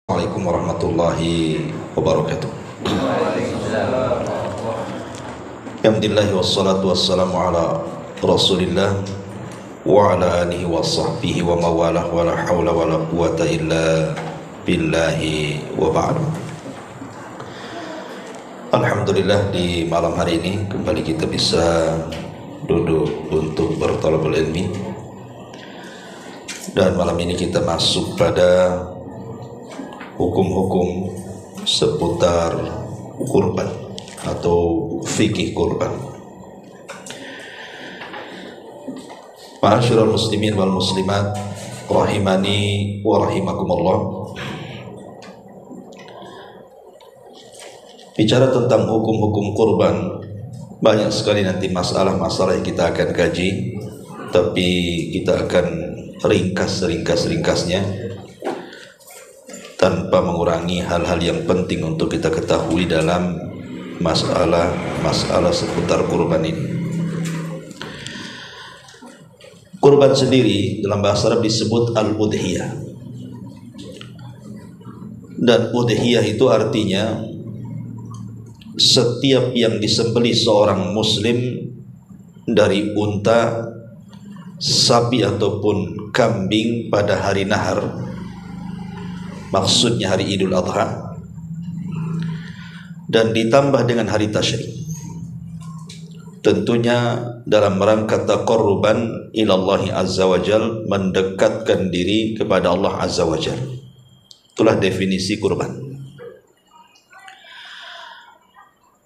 Assalamualaikum warahmatullahi wabarakatuh. Alhamdulillah wassalatu wassalamu ala Rasulillah wa ala alihi wa sahbihi wa mawalah wa la hawla wa la quwata illa billahi wa ba'du. Alhamdulillah, di malam hari ini kembali kita bisa duduk untuk bertalabul ilmi, dan malam ini kita masuk pada hukum-hukum seputar kurban atau fikih kurban. Ma'asyiral muslimin wal muslimat rahimani wa rahimakumullah. Bicara tentang hukum-hukum kurban, banyak sekali nanti masalah-masalah yang kita akan kaji, tapi kita akan ringkas-ringkasnya tanpa mengurangi hal-hal yang penting untuk kita ketahui dalam masalah seputar kurban ini. Kurban sendiri dalam bahasa Arab disebut al-udhiyah, dan udhiyah itu artinya setiap yang disembelih seorang muslim dari unta, sapi ataupun kambing pada hari nahar, maksudnya hari Idul Adha, dan ditambah dengan hari tasyrik, tentunya dalam rangka taqarruban ilallahi azza wa jal, mendekatkan diri kepada Allah azza wa jal. Itulah definisi kurban.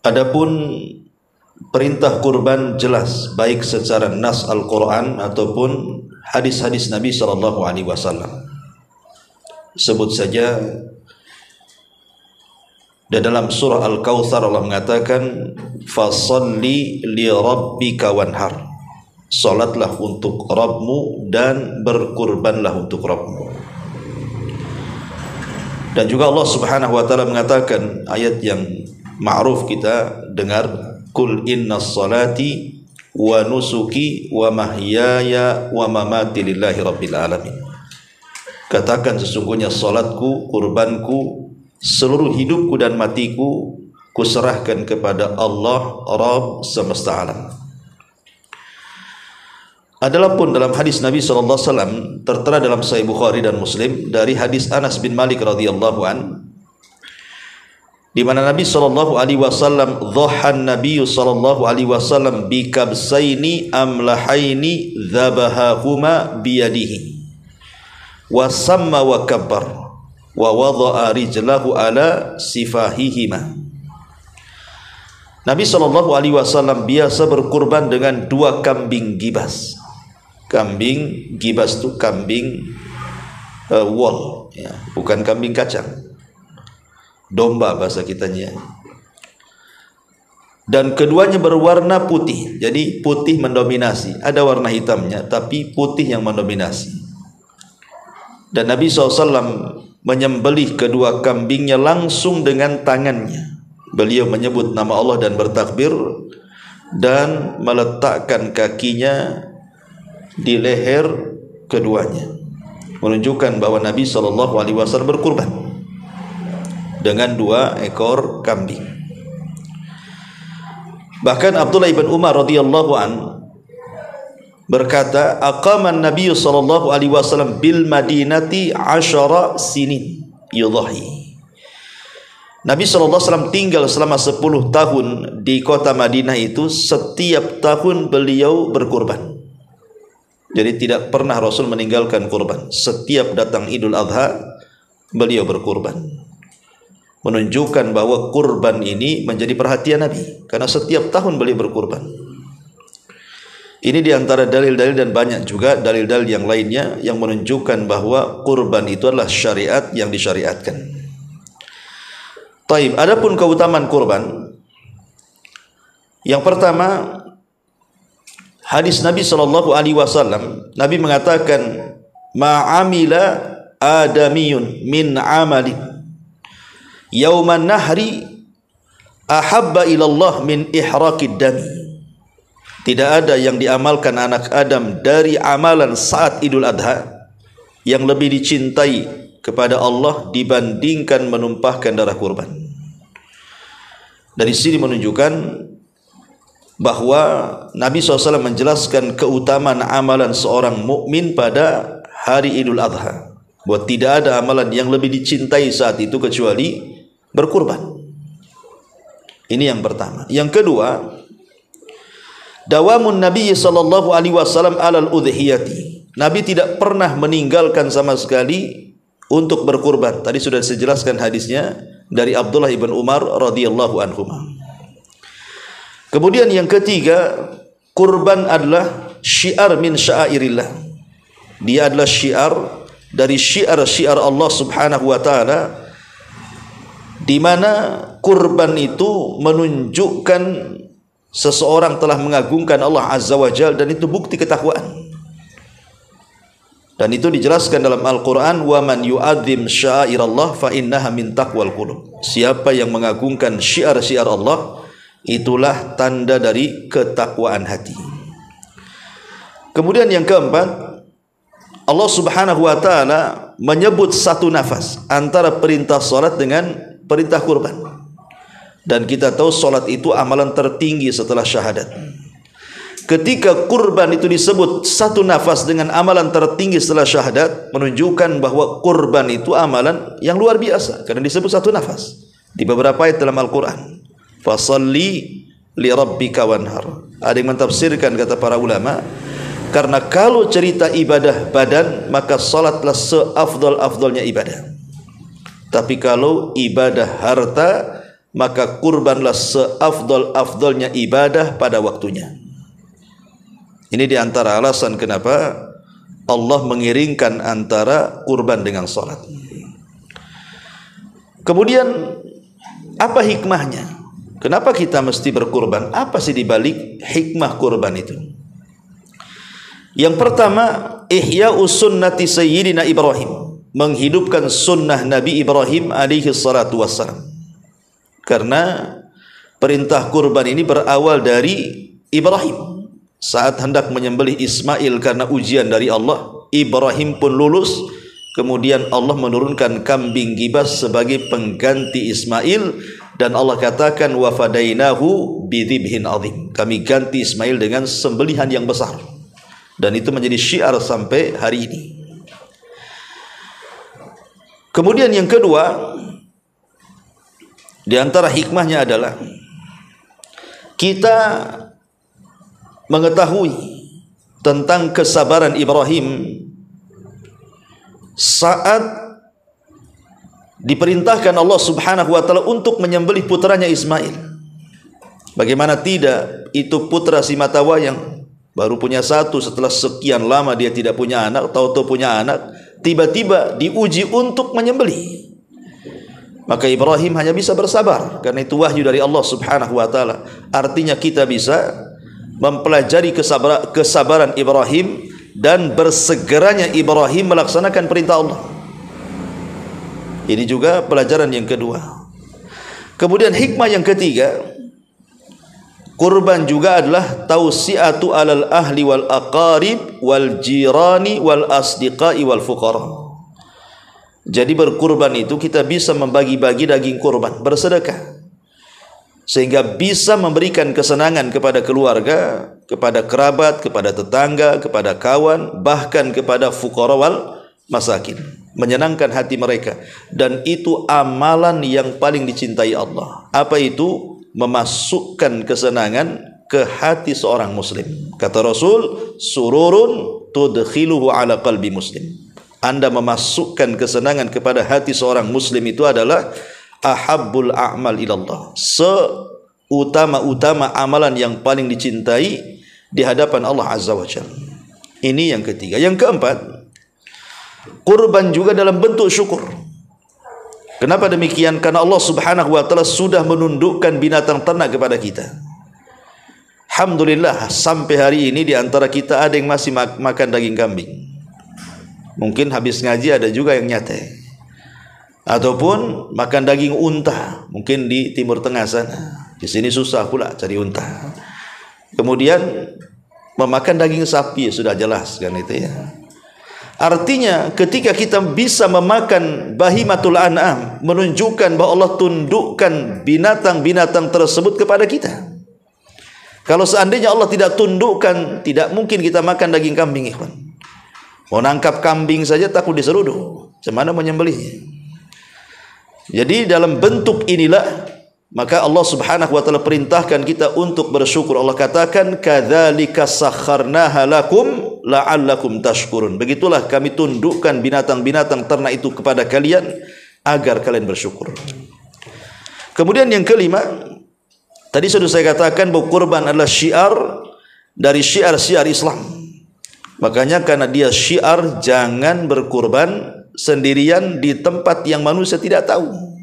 Adapun perintah kurban jelas baik secara nas Al-Quran ataupun hadis-hadis Nabi SAW. Sebut saja, dan dalam surah Al-Kautsar Allah mengatakan fasalli li rabbika wanhar, salatlah untuk Rabbmu dan berkurbanlah untuk Rabbmu. Dan juga Allah Subhanahu wa taala mengatakan ayat yang ma'ruf kita dengar, kul innas salati wa nusuki wa mahyaya wa mamati lillahi rabbil alamin. Katakan, sesungguhnya salatku, kurbanku, seluruh hidupku dan matiku kuserahkan kepada Allah Rabb semesta alam. Adalah pun dalam hadis Nabi SAW tertera dalam Sahih Bukhari dan Muslim dari hadis Anas bin Malik radhiyallahu an, di mana Nabi SAW dhahan Nabi SAW bi kabsaini amlahaini dzabahahuma biyadihi wa samma wa kabbar wa wada'a rijlahu ala sifahihima. Nabi SAW biasa berkurban dengan 2 kambing gibas. Kambing gibas itu kambing wol, ya, bukan kambing kacang, domba bahasa kitanya. Dan keduanya berwarna putih, jadi putih mendominasi, ada warna hitamnya tapi putih yang mendominasi. Dan Nabi SAW menyembelih kedua kambingnya langsung dengan tangannya. Beliau menyebut nama Allah dan bertakbir, dan meletakkan kakinya di leher keduanya, menunjukkan bahwa Nabi SAW berkurban dengan 2 ekor kambing. Bahkan Abdullah ibn Umar radhiyallahu an berkata, aqaman Nabi SAW bil Madinati 10 sinin yudhahi. Nabi SAW tinggal selama 10 tahun di kota Madinah itu, setiap tahun beliau berkurban. Jadi tidak pernah Rasul meninggalkan kurban. Setiap datang Idul Adha beliau berkurban, menunjukkan bahwa kurban ini menjadi perhatian Nabi, karena setiap tahun beliau berkurban. Ini diantara dalil-dalil, dan banyak juga dalil-dalil yang lainnya yang menunjukkan bahwa kurban itu adalah syariat yang disyariatkan. Taib, adapun keutamaan kurban, yang pertama hadis Nabi SAW, Nabi mengatakan ma'amila adamiyun min amalin yauman nahri ahabba ilallah min ihraqid dami. Tidak ada yang diamalkan anak Adam dari amalan saat Idul Adha yang lebih dicintai kepada Allah dibandingkan menumpahkan darah kurban. Dari sini menunjukkan bahwa Nabi SAW menjelaskan keutamaan amalan seorang mukmin pada hari Idul Adha, bahwa tidak ada amalan yang lebih dicintai saat itu kecuali berkurban. Ini yang pertama. Yang kedua, dawamun Nabi sallallahu alaihi wasallam alal udhiyati. Nabi tidak pernah meninggalkan sama sekali untuk berkurban. Tadi sudah saya jelaskan hadisnya dari Abdullah ibn Umar radhiyallahu anhuma. Kemudian yang ketiga, kurban adalah syiar min syairillah. Dia adalah syiar dari syiar-syiar Allah Subhanahu wa taala, di mana kurban itu menunjukkan seseorang telah mengagungkan Allah Azza wa Jalla, dan itu bukti ketakwaan. Dan itu dijelaskan dalam Al-Quran, wa man yu'adzim syairallah fa innaha min taqwal qulub. Siapa yang mengagungkan syiar-syiar Allah, itulah tanda dari ketakwaan hati. Kemudian yang keempat, Allah Subhanahu wa taala menyebut satu nafas antara perintah salat dengan perintah kurban. Dan kita tahu salat itu amalan tertinggi setelah syahadat. Ketika kurban itu disebut satu nafas dengan amalan tertinggi setelah syahadat, menunjukkan bahwa kurban itu amalan yang luar biasa karena disebut satu nafas di beberapa ayat dalam Al-Quran. Fasalli li rabbika wanhar. Ada yang mentafsirkan, kata para ulama, karena kalau cerita ibadah badan, maka salatlah seafdal-afdalnya ibadah. Tapi kalau ibadah harta, maka kurbanlah seafdal-afdalnya ibadah pada waktunya. Ini diantara alasan kenapa Allah mengiringkan antara kurban dengan salat. Kemudian apa hikmahnya? Kenapa kita mesti berkurban? Apa sih dibalik hikmah kurban itu? Yang pertama, ihya'us sunnati sayyidina Ibrahim, menghidupkan sunnah Nabi Ibrahim alaihi salatu wassalam. Karena perintah kurban ini berawal dari Ibrahim. Saat hendak menyembelih Ismail karena ujian dari Allah, Ibrahim pun lulus. Kemudian Allah menurunkan kambing gibas sebagai pengganti Ismail, dan Allah katakan wa fadainahu bidhibhin azim. Kami ganti Ismail dengan sembelihan yang besar. Dan itu menjadi syiar sampai hari ini. Kemudian yang kedua, di antara hikmahnya adalah kita mengetahui tentang kesabaran Ibrahim saat diperintahkan Allah Subhanahu wa taala untuk menyembelih putranya Ismail. Bagaimana tidak, itu putra si mata wayang, baru punya satu, setelah sekian lama dia tidak punya anak, tahu-tahu punya anak, tiba-tiba diuji untuk menyembelih. Maka Ibrahim hanya bisa bersabar, karena itu wahyu dari Allah Subhanahu wa taala. Artinya kita bisa mempelajari kesabaran Ibrahim dan bersegeranya Ibrahim melaksanakan perintah Allah. Ini juga pelajaran yang kedua. Kemudian hikmah yang ketiga, kurban juga adalah tausiatu alal ahli wal aqarib wal jirani wal asdiqai wal fuqara. Jadi berkurban itu kita bisa membagi-bagi daging kurban, bersedekah, sehingga bisa memberikan kesenangan kepada keluarga, kepada kerabat, kepada tetangga, kepada kawan, bahkan kepada fuqara wal masakin, menyenangkan hati mereka. Dan itu amalan yang paling dicintai Allah. Apa itu? Memasukkan kesenangan ke hati seorang muslim. Kata Rasul, sururun tudkhiluhu ala qalbi muslim. Anda memasukkan kesenangan kepada hati seorang muslim itu adalah ahabbul a'mal ilallah, seutama-utama amalan yang paling dicintai di hadapan Allah Azza wa Jalla. Ini yang ketiga. Yang keempat, kurban juga dalam bentuk syukur. Kenapa demikian? Karena Allah Subhanahu wa taala sudah menundukkan binatang ternak kepada kita. Alhamdulillah, sampai hari ini di antara kita ada yang masih makan daging kambing. Mungkin habis ngaji ada juga yang nyate, ataupun makan daging unta, mungkin di Timur Tengah sana. Di sini susah pula cari unta. Kemudian memakan daging sapi, sudah jelas kan itu ya. Artinya ketika kita bisa memakan bahimatul an'am, menunjukkan bahwa Allah tundukkan binatang-binatang tersebut kepada kita. Kalau seandainya Allah tidak tundukkan, tidak mungkin kita makan daging kambing, ikhwan. Mau nangkap kambing saja takut diseruduk, bagaimana menyembelihnya? Jadi dalam bentuk inilah maka Allah Subhanahu wa taala perintahkan kita untuk bersyukur. Allah katakan, "Kadzalika sakharnaha lakum la'allakum tashkurun." Begitulah kami tundukkan binatang-binatang ternak itu kepada kalian agar kalian bersyukur. Kemudian yang kelima, tadi sudah saya katakan bahwa kurban adalah syiar dari syiar-syiar Islam. Makanya karena dia syiar, jangan berkurban sendirian di tempat yang manusia tidak tahu.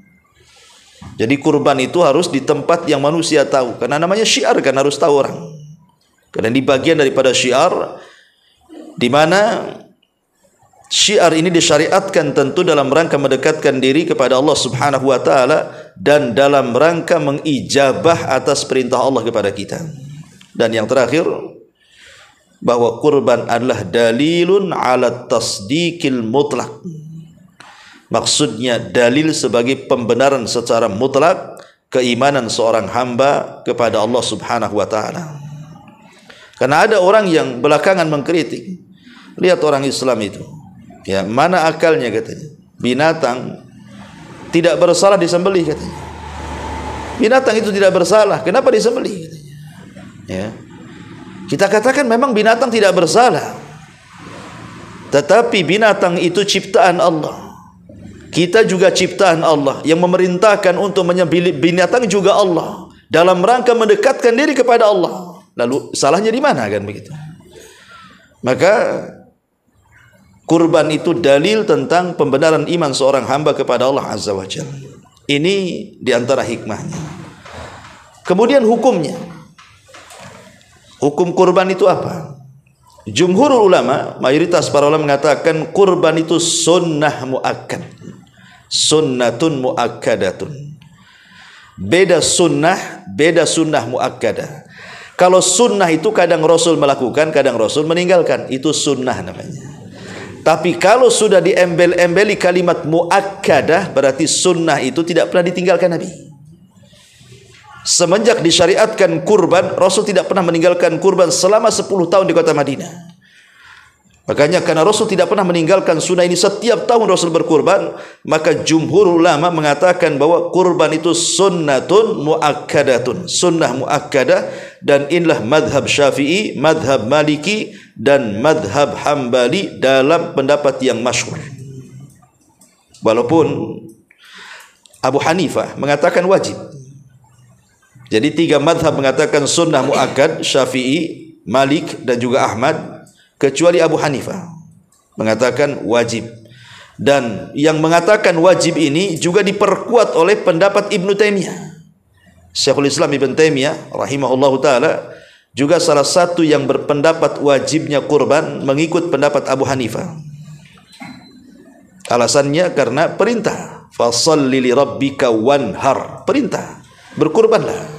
Jadi kurban itu harus di tempat yang manusia tahu, karena namanya syiar, kan harus tahu orang. Karena ini bagian daripada syiar, di mana syiar ini disyariatkan tentu dalam rangka mendekatkan diri kepada Allah Subhanahu wa taala dan dalam rangka mengijabah atas perintah Allah kepada kita. Dan yang terakhir, bahwa kurban adalah dalilun ala tasdiqil mutlak. Maksudnya dalil sebagai pembenaran secara mutlak keimanan seorang hamba kepada Allah Subhanahu wa taala. Karena ada orang yang belakangan mengkritik, lihat orang Islam itu, ya, mana akalnya katanya. Binatang tidak bersalah disembelih katanya. Binatang itu tidak bersalah, kenapa disembelih katanya. Ya. Kita katakan memang binatang tidak bersalah, tetapi binatang itu ciptaan Allah. Kita juga ciptaan Allah. Yang memerintahkan untuk menyembelih binatang juga Allah, dalam rangka mendekatkan diri kepada Allah. Lalu salahnya di mana, kan begitu? Maka kurban itu dalil tentang pembenaran iman seorang hamba kepada Allah Azza wa Jalla. Ini diantara hikmahnya. Kemudian hukumnya. Hukum kurban itu apa? Jumhurul ulama, mayoritas para ulama mengatakan kurban itu sunnah muakkad. Sunnatun muakkadatun. Beda sunnah muakkadah. Kalau sunnah itu kadang Rasul melakukan, kadang Rasul meninggalkan, itu sunnah namanya. Tapi kalau sudah diembel-embeli kalimat muakkadah, berarti sunnah itu tidak pernah ditinggalkan Nabi. Semenjak disyariatkan kurban, Rasul tidak pernah meninggalkan kurban selama 10 tahun di kota Madinah. Makanya karena Rasul tidak pernah meninggalkan sunnah ini, setiap tahun Rasul berkurban, maka jumhur ulama mengatakan bahwa kurban itu sunnatun muakkadatun, sunnah muakkadah. Dan inilah madhab Syafi'i, madhab Maliki, dan madhab Hambali dalam pendapat yang masyhur. Walaupun Abu Hanifah mengatakan wajib. Jadi 3 madhab mengatakan sunnah muakkad, Syafi'i, Malik, dan juga Ahmad. Kecuali Abu Hanifah mengatakan wajib. Dan yang mengatakan wajib ini juga diperkuat oleh pendapat Ibnu Taimiyah. Syekhul Islam Ibnu Taimiyah rahimahullahu taala juga salah satu yang berpendapat wajibnya kurban mengikut pendapat Abu Hanifah. Alasannya karena perintah, fasholli li rabbika wanhar, perintah, berkurbanlah.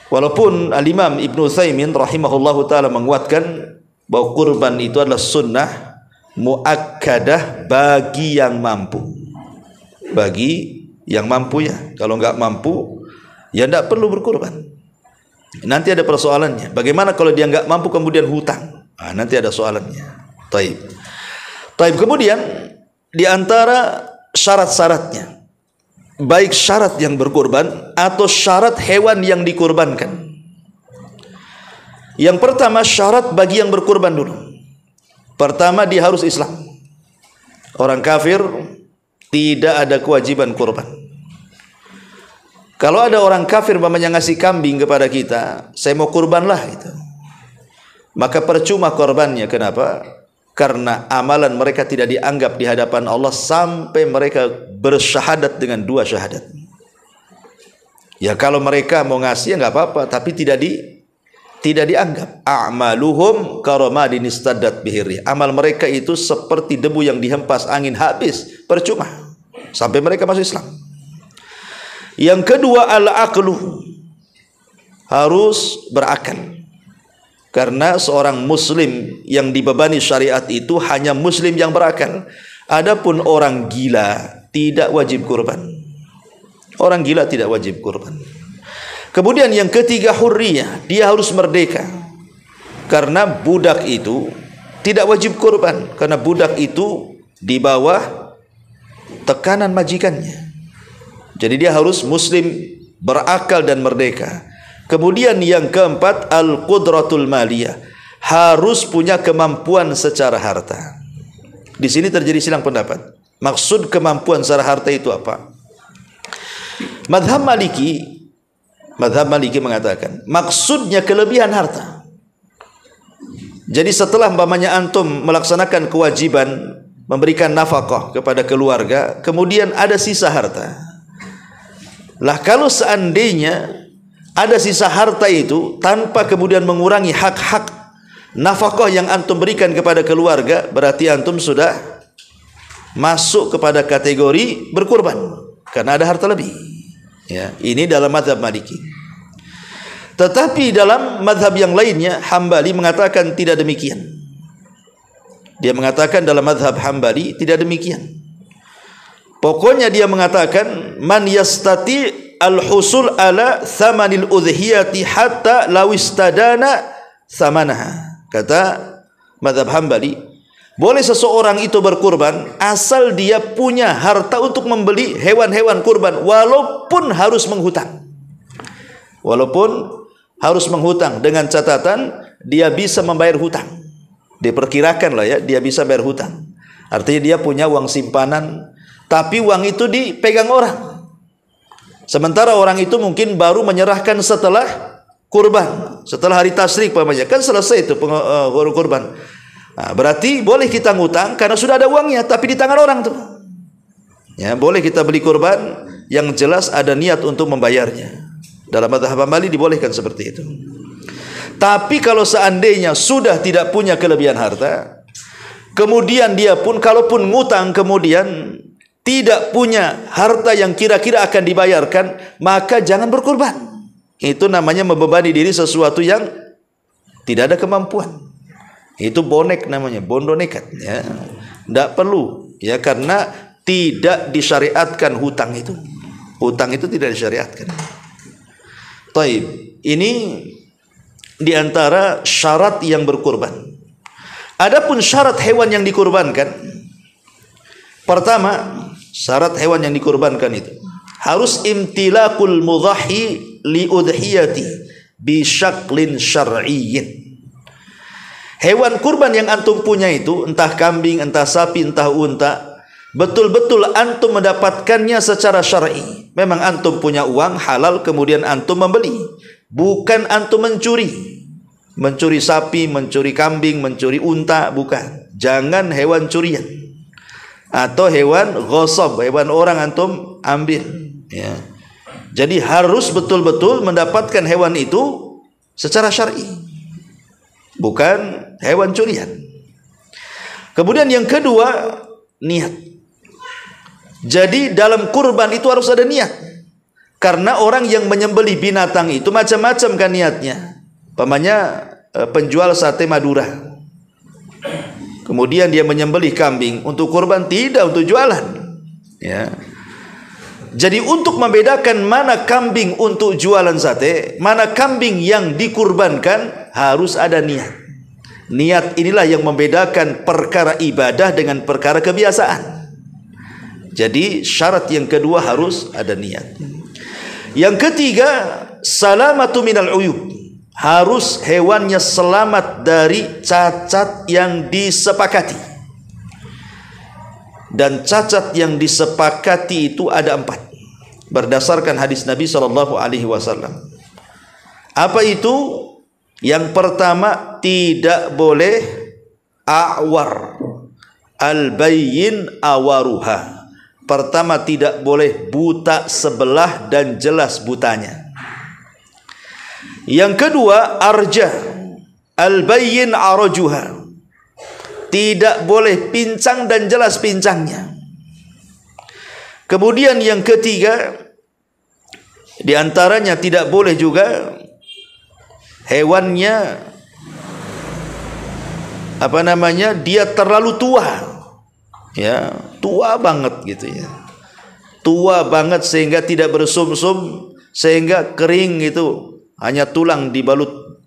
Walaupun Al-Imam Ibnu Utsaimin rahimahullahu taala menguatkan bahwa kurban itu adalah sunnah muakkadah bagi yang mampu. Bagi yang mampu ya. Kalau enggak mampu ya tidak perlu berkurban. Nanti ada persoalannya. Bagaimana kalau dia enggak mampu kemudian hutang? Nanti ada soalannya. Taib. Kemudian di antara syarat-syaratnya, baik syarat yang berkurban atau syarat hewan yang dikurbankan. Yang pertama, syarat bagi yang berkurban dulu. Pertama, dia harus Islam. Orang kafir tidak ada kewajiban kurban. Kalau ada orang kafir umpamanya ngasih kambing kepada kita, saya mau kurbanlah gitu, maka percuma korbannya. Kenapa? Karena amalan mereka tidak dianggap di hadapan Allah sampai mereka bersyahadat dengan 2 syahadat. Ya kalau mereka mau ngasih ya nggak apa-apa, tapi tidak dianggap. A'maluhum karamadin istaddat bihirri. Amal mereka itu seperti debu yang dihempas angin, habis, percuma sampai mereka masuk Islam. Yang kedua, al-aqlu, harus berakal. Karena seorang muslim yang dibebani syariat itu hanya muslim yang berakal. Adapun orang gila tidak wajib kurban. Orang gila tidak wajib kurban. Kemudian yang ketiga hurriyah, dia harus merdeka. Karena budak itu tidak wajib kurban, karena budak itu di bawah tekanan majikannya. Jadi dia harus muslim berakal dan merdeka. Kemudian yang keempat al-qudratul maliyah, harus punya kemampuan secara harta. Di sini terjadi silang pendapat. Maksud kemampuan secara harta itu apa? Madhab Maliki mengatakan maksudnya kelebihan harta. Jadi setelah umpamanya antum melaksanakan kewajiban memberikan nafkah kepada keluarga, kemudian ada sisa harta. Lah kalau seandainya ada sisa harta itu tanpa kemudian mengurangi hak-hak nafkah yang antum berikan kepada keluarga, berarti antum sudah masuk kepada kategori berkurban karena ada harta lebih. Ya, ini dalam mazhab Maliki. Tetapi dalam mazhab yang lainnya, Hambali mengatakan tidak demikian. Dia mengatakan dalam mazhab Hambali tidak demikian. Pokoknya dia mengatakan man yastati al-husul ala thamanil udhiyati hatta lawistadana thamanaha. Kata mazhab Hambali, boleh seseorang itu berkurban asal dia punya harta untuk membeli hewan-hewan kurban, walaupun harus menghutang. Walaupun harus menghutang, dengan catatan dia bisa membayar hutang. Diperkirakan lah ya, dia bisa bayar hutang. Artinya dia punya uang simpanan, tapi uang itu dipegang orang. Sementara orang itu mungkin baru menyerahkan setelah kurban, setelah hari tasyrik umpamanya, kan selesai itu kurban. Nah, berarti boleh kita ngutang karena sudah ada uangnya, tapi di tangan orang tuh. Ya, boleh kita beli kurban yang jelas ada niat untuk membayarnya. Dalam mazhab Hambali dibolehkan seperti itu. Tapi kalau seandainya sudah tidak punya kelebihan harta, kemudian dia pun kalaupun ngutang kemudian tidak punya harta yang kira-kira akan dibayarkan, maka jangan berkurban. Itu namanya membebani diri sesuatu yang tidak ada kemampuan. Itu bonek namanya, bondo nekat. Ya, tidak perlu. Ya, karena tidak disyariatkan hutang itu. Hutang itu tidak disyariatkan. Taib. Ini diantara syarat yang berkurban. Adapun syarat hewan yang dikurbankan, pertama, syarat hewan yang dikurbankan itu harus imtilakul mudhahi li udhiyati bi syaklin syar'iyyin. Hewan kurban yang antum punya itu, entah kambing, entah sapi, entah unta, betul-betul antum mendapatkannya secara syar'i. Memang antum punya uang halal kemudian antum membeli, bukan antum mencuri. Mencuri sapi, mencuri kambing, mencuri unta, bukan. Jangan hewan curian. Atau hewan ghasab, hewan orang antum ambil. Ya. Jadi harus betul-betul mendapatkan hewan itu secara syar'i, bukan hewan curian. Kemudian yang kedua, niat. Jadi dalam kurban itu harus ada niat. Karena orang yang menyembelih binatang itu macam-macam kan niatnya. Umpamanya penjual sate Madura, kemudian dia menyembelih kambing untuk kurban, tidak untuk jualan. Ya. Jadi untuk membedakan mana kambing untuk jualan sate, mana kambing yang dikurbankan, harus ada niat. Niat inilah yang membedakan perkara ibadah dengan perkara kebiasaan. Jadi syarat yang kedua harus ada niat. Yang ketiga, salamatu minal uyub. Harus hewannya selamat dari cacat yang disepakati. Dan cacat yang disepakati itu ada 4. Berdasarkan hadis Nabi SAW. Apa itu? Yang pertama, tidak boleh a'war, al-bayyin awaruha. Pertama, tidak boleh buta sebelah dan jelas butanya. Yang kedua, arja, al-bayyin arajuha. Tidak boleh pincang dan jelas pincangnya. Kemudian yang ketiga, di antaranya tidak boleh juga hewannya dia terlalu tua, ya, tua banget gitu ya, tua banget sehingga tidak bersumsum, sehingga kering itu, hanya tulang dibalut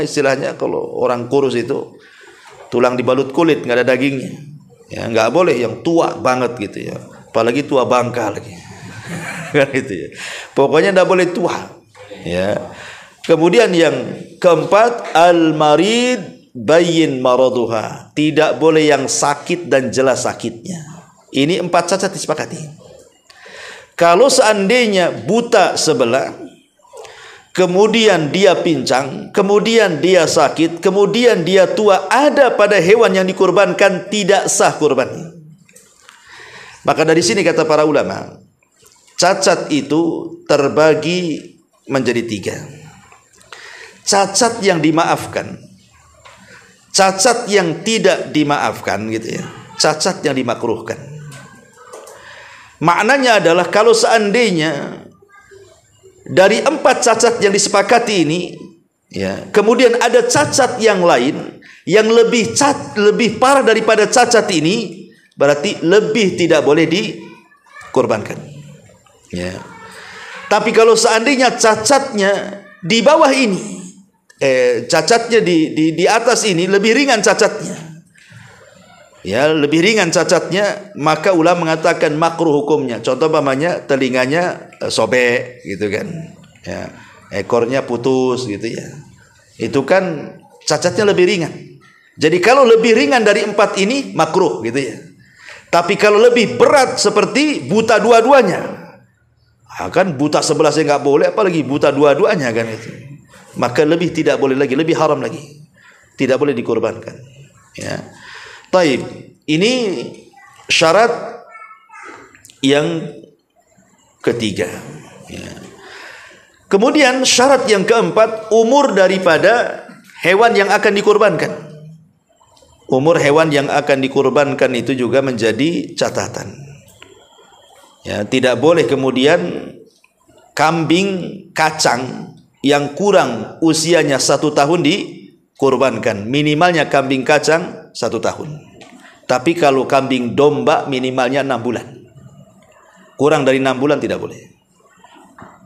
istilahnya kalau orang kurus itu tulang dibalut kulit, nggak ada dagingnya, ya nggak boleh yang tua banget gitu ya, apalagi tua bangka lagi kan itu ya, pokoknya nggak boleh tua ya. Kemudian yang keempat, al-marid bayyin maraduha, tidak boleh yang sakit dan jelas sakitnya. Ini 4 cacat disepakati. Kalau seandainya buta sebelah, kemudian dia pincang, kemudian dia sakit, kemudian dia tua, ada pada hewan yang dikurbankan, tidak sah kurbannya. Maka dari sini kata para ulama, cacat itu terbagi menjadi 3. Cacat yang dimaafkan, cacat yang tidak dimaafkan gitu ya, cacat yang dimakruhkan. Maknanya adalah kalau seandainya dari 4 cacat yang disepakati ini, ya, kemudian ada cacat yang lain yang lebih parah daripada cacat ini, berarti lebih tidak boleh dikorbankan. Ya. Tapi kalau seandainya cacatnya di bawah ini, cacatnya di atas ini lebih ringan cacatnya, ya, lebih ringan cacatnya, maka ulama mengatakan makruh hukumnya. Contoh umpamanya telinganya sobek gitu kan, ya, ekornya putus gitu ya, itu kan cacatnya lebih ringan. Jadi kalau lebih ringan dari 4 ini makruh gitu ya. Tapi kalau lebih berat seperti buta dua-duanya, kan buta sebelah saya nggak boleh, apalagi buta dua-duanya kan itu, maka lebih tidak boleh lagi, lebih haram lagi, tidak boleh dikorbankan. Ya, taib. Ini syarat yang ketiga. Ya. Kemudian syarat yang keempat, umur daripada hewan yang akan dikorbankan. Umur hewan yang akan dikorbankan itu juga menjadi catatan. Ya, tidak boleh kemudian kambing kacang yang kurang usianya 1 tahun dikorbankan. Minimalnya kambing kacang 1 tahun. Tapi kalau kambing domba minimalnya 6 bulan. Kurang dari 6 bulan tidak boleh.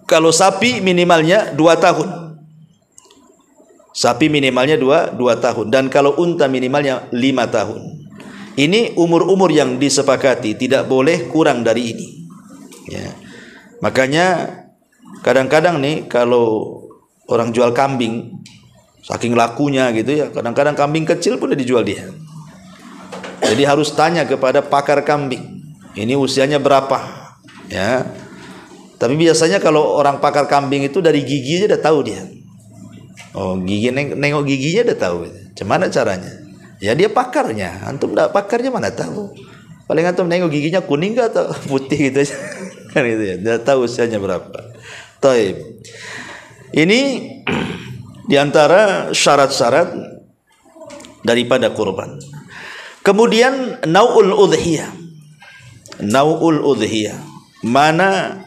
Kalau sapi minimalnya 2 tahun. Sapi minimalnya 2 tahun. Dan kalau unta minimalnya 5 tahun. Ini umur-umur yang disepakati, tidak boleh kurang dari ini. Ya. Makanya kadang-kadang nih kalau orang jual kambing, saking lakunya gitu ya, kadang-kadang kambing kecil pun udah dijual dia. Jadi harus tanya kepada pakar kambing, ini usianya berapa, ya. Tapi biasanya kalau orang pakar kambing itu dari giginya udah tahu dia. Oh, gigi, nengok giginya udah tahu. Gimana caranya? Ya dia pakarnya. Antum enggak pakarnya mana tahu. Paling antum nengok giginya kuning enggak atau putih gitu aja. Kan itu ya. Udah tahu usianya berapa. Taib. Ini diantara syarat-syarat daripada kurban. Kemudian nau'ul udhiyah. Nau'ul udhiyah. Mana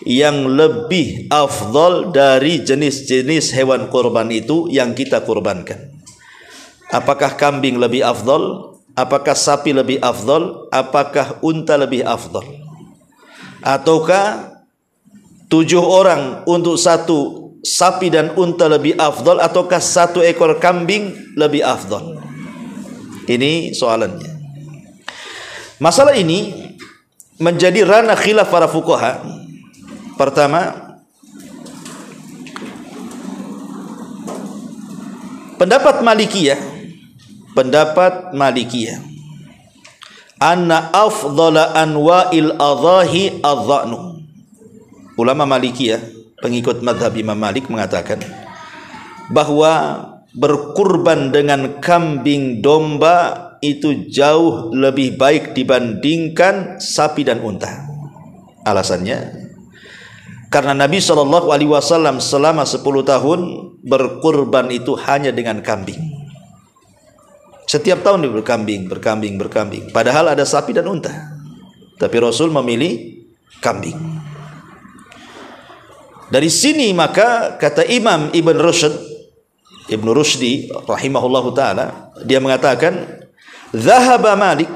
yang lebih afdal dari jenis-jenis hewan kurban itu yang kita kurbankan? Apakah kambing lebih afdal? Apakah sapi lebih afdal? Apakah unta lebih afdal? Ataukah 7 orang untuk 1 sapi dan unta lebih afdal, ataukah 1 ekor kambing lebih afdal? Ini soalannya. Masalah ini menjadi ranah khilaf para fuqaha. Pertama, pendapat Malikiyah, anna afdhala anwa'il adhahi adh-dha'nu. Ulama Malikiyah, pengikut mazhab Imam Malik, mengatakan bahwa berkurban dengan kambing domba itu jauh lebih baik dibandingkan sapi dan unta. Alasannya, karena Nabi SAW selama 10 tahun berkurban itu hanya dengan kambing. Setiap tahun dia berkambing. Padahal ada sapi dan unta, tapi Rasul memilih kambing. Dari sini maka kata Imam Ibn Rushd Ibnu Rushdi rahimahullahu taala, dia mengatakan, "Dhahaba Malik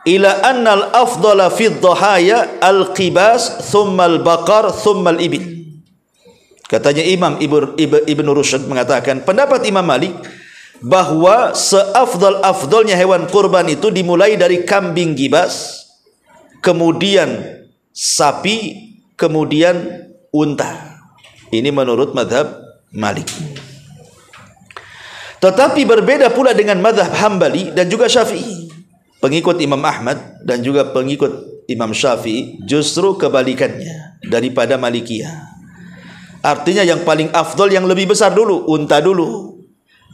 ila anna al-afdala fi dhahaya al-qibas thumma al-baqar thumma al-ibil." Katanya Imam Ibnu Rushd mengatakan, pendapat Imam Malik bahwa seafdal-afdalnya hewan kurban itu dimulai dari kambing gibas, kemudian sapi, kemudian unta. Ini menurut mazhab Malik. Tetapi berbeda pula dengan mazhab Hambali dan juga Syafi'i. Pengikut Imam Ahmad dan juga pengikut Imam Syafi'i justru kebalikannya daripada Malikiyah. Artinya yang paling afdal, yang lebih besar dulu, unta dulu.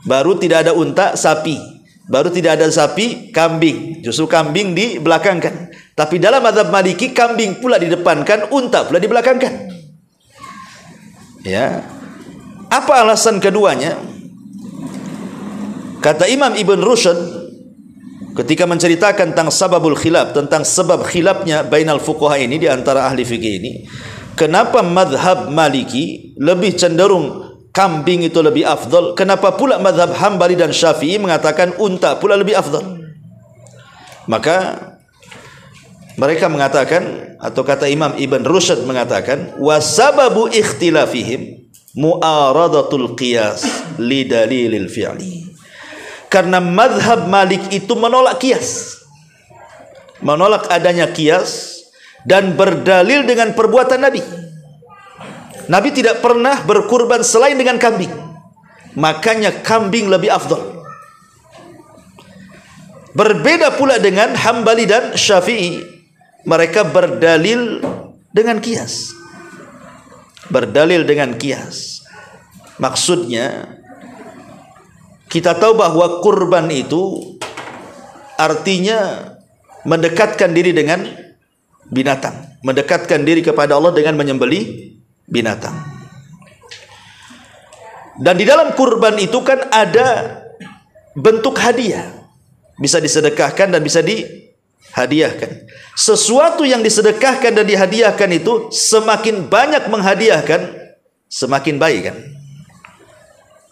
Baru tidak ada unta, sapi. Baru tidak ada sapi, kambing. Justru kambing dibelakangkan. Tapi dalam mazhab Maliki, kambing pula didepankan, unta pula dibelakangkan. Ya. Apa alasan keduanya? Kata Imam Ibn Rushd ketika menceritakan tentang sababul khilaf, tentang sebab khilafnya bainal fuqaha ini, di antara ahli fikih ini, kenapa mazhab Maliki lebih cenderung kambing itu lebih afdal, kenapa pula mazhab Hambali dan Syafi'i mengatakan unta pula lebih afdal? Maka mereka mengatakan, atau kata Imam Ibn Rushd mengatakan, wasababu ikhtilafihim mu'aradatul qiyas li dalilil fi'li. Karena mazhab Malik itu menolak kias, menolak adanya kias, dan berdalil dengan perbuatan Nabi. Nabi tidak pernah berkurban selain dengan kambing, makanya kambing lebih afdal. Berbeda pula dengan Hambali dan Syafi'i, mereka berdalil dengan kias. Berdalil dengan kias. Maksudnya, kita tahu bahwa kurban itu artinya mendekatkan diri dengan binatang, mendekatkan diri kepada Allah dengan menyembelih binatang. Dan di dalam kurban itu kan ada bentuk hadiah, bisa disedekahkan dan bisa dihadiahkan. Sesuatu yang disedekahkan dan dihadiahkan itu semakin banyak menghadiahkan, semakin baik kan?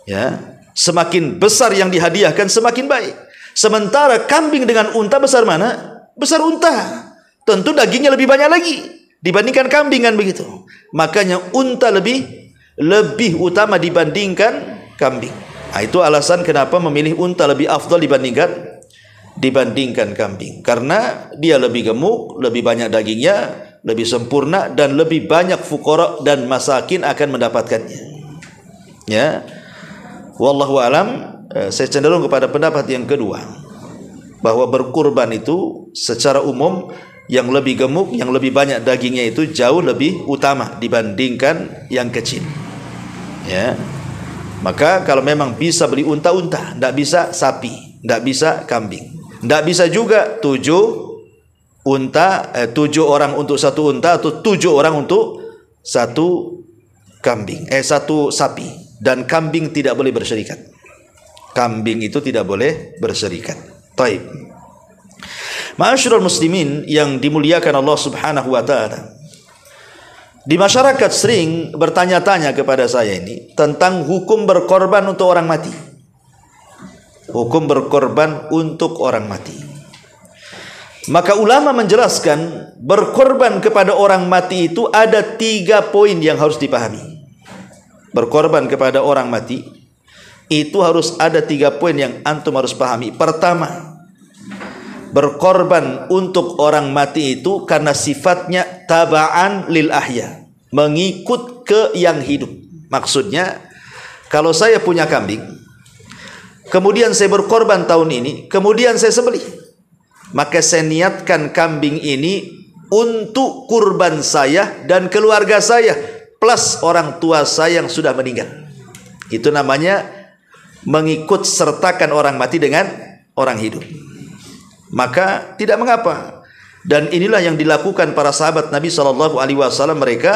Ya. Semakin besar yang dihadiahkan, semakin baik. Sementara kambing dengan unta besar mana? Besar unta. Tentu dagingnya lebih banyak lagi dibandingkan kambing, kan begitu. Makanya unta lebih utama dibandingkan kambing. Nah, itu alasan kenapa memilih unta lebih afdal dibandingkan kambing. Karena dia lebih gemuk, lebih banyak dagingnya, lebih sempurna, dan lebih banyak fuqara dan masakin akan mendapatkannya. Ya. Wallahu alam, saya cenderung kepada pendapat yang kedua, bahwa berkurban itu secara umum yang lebih gemuk, yang lebih banyak dagingnya itu jauh lebih utama dibandingkan yang kecil. Ya. Maka kalau memang bisa beli unta-unta, tidak bisa sapi, tidak bisa kambing, tidak bisa juga 7 orang untuk satu unta, atau 7 orang untuk satu sapi. Dan kambing tidak boleh berserikat. Kambing itu tidak boleh berserikat. Taib. Ma'asyiral muslimin yang dimuliakan Allah Subhanahu wa taala. Di masyarakat sering bertanya-tanya kepada saya ini tentang hukum berkorban untuk orang mati. Hukum berkorban untuk orang mati. Maka ulama menjelaskan berkorban kepada orang mati itu ada 3 poin yang harus dipahami. Berkorban kepada orang mati itu harus ada 3 poin yang antum harus pahami. Pertama, berkorban untuk orang mati itu karena sifatnya taba'an lil ahya, mengikut ke yang hidup. Maksudnya, kalau saya punya kambing, kemudian saya berkorban tahun ini, kemudian saya sembelih, maka saya niatkan kambing ini untuk kurban saya dan keluarga saya plus orang tua saya yang sudah meninggal. Itu namanya mengikut sertakan orang mati dengan orang hidup. Maka tidak mengapa. Dan inilah yang dilakukan para sahabat Nabi SAW. Mereka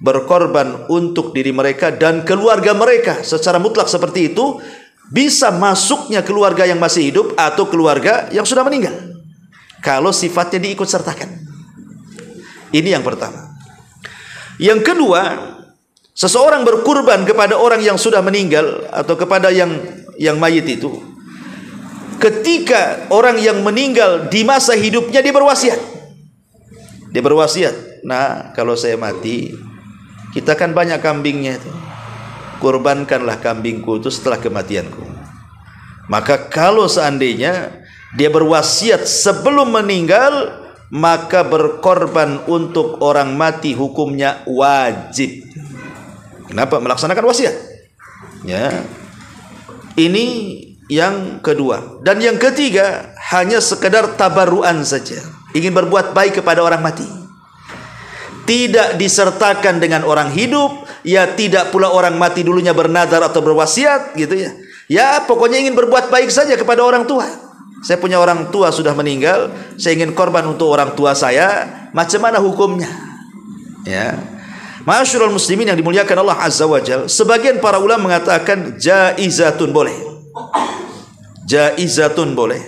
berkorban untuk diri mereka dan keluarga mereka secara mutlak seperti itu. Bisa masuknya keluarga yang masih hidup atau keluarga yang sudah meninggal, kalau sifatnya diikut sertakan. Ini yang pertama. Yang kedua, Seseorang berkurban kepada orang yang sudah meninggal atau kepada yang mayit itu, ketika orang yang meninggal di masa hidupnya dia berwasiat. Dia berwasiat, nah kalau saya mati, kita kan banyak kambingnya itu, kurbankanlah kambingku itu setelah kematianku. Maka kalau seandainya dia berwasiat sebelum meninggal, maka berkorban untuk orang mati hukumnya wajib. Kenapa? Melaksanakan wasiat. Ya. Ini yang kedua. Dan yang ketiga, hanya sekedar tabarruan saja. Ingin berbuat baik kepada orang mati. Tidak disertakan dengan orang hidup, ya tidak pula orang mati dulunya bernadar atau berwasiat gitu ya. Ya pokoknya ingin berbuat baik saja kepada orang tua. Saya punya orang tua sudah meninggal, saya ingin korban untuk orang tua saya, macam mana hukumnya? Ya. Ma'asyiral muslimin yang dimuliakan Allah Azza wa Jalla, sebagian para ulama mengatakan jaizatun, boleh. Jaizatun, boleh.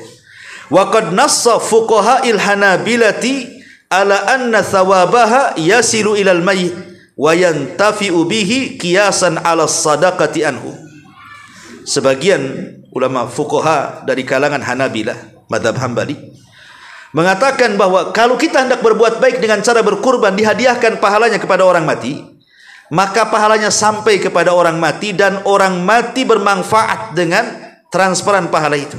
Wa qad nassa fuqaha'il Hanabilati ala anna thawabaha yasilu ilal mayyit wa yantafi'u bihi qiyasan ala sadaqati anhu. Sebagian ulama fuqaha dari kalangan Hanabilah, mazhab Hambali, mengatakan bahwa kalau kita hendak berbuat baik dengan cara berkurban, dihadiahkan pahalanya kepada orang mati, maka pahalanya sampai kepada orang mati dan orang mati bermanfaat dengan transferan pahala itu.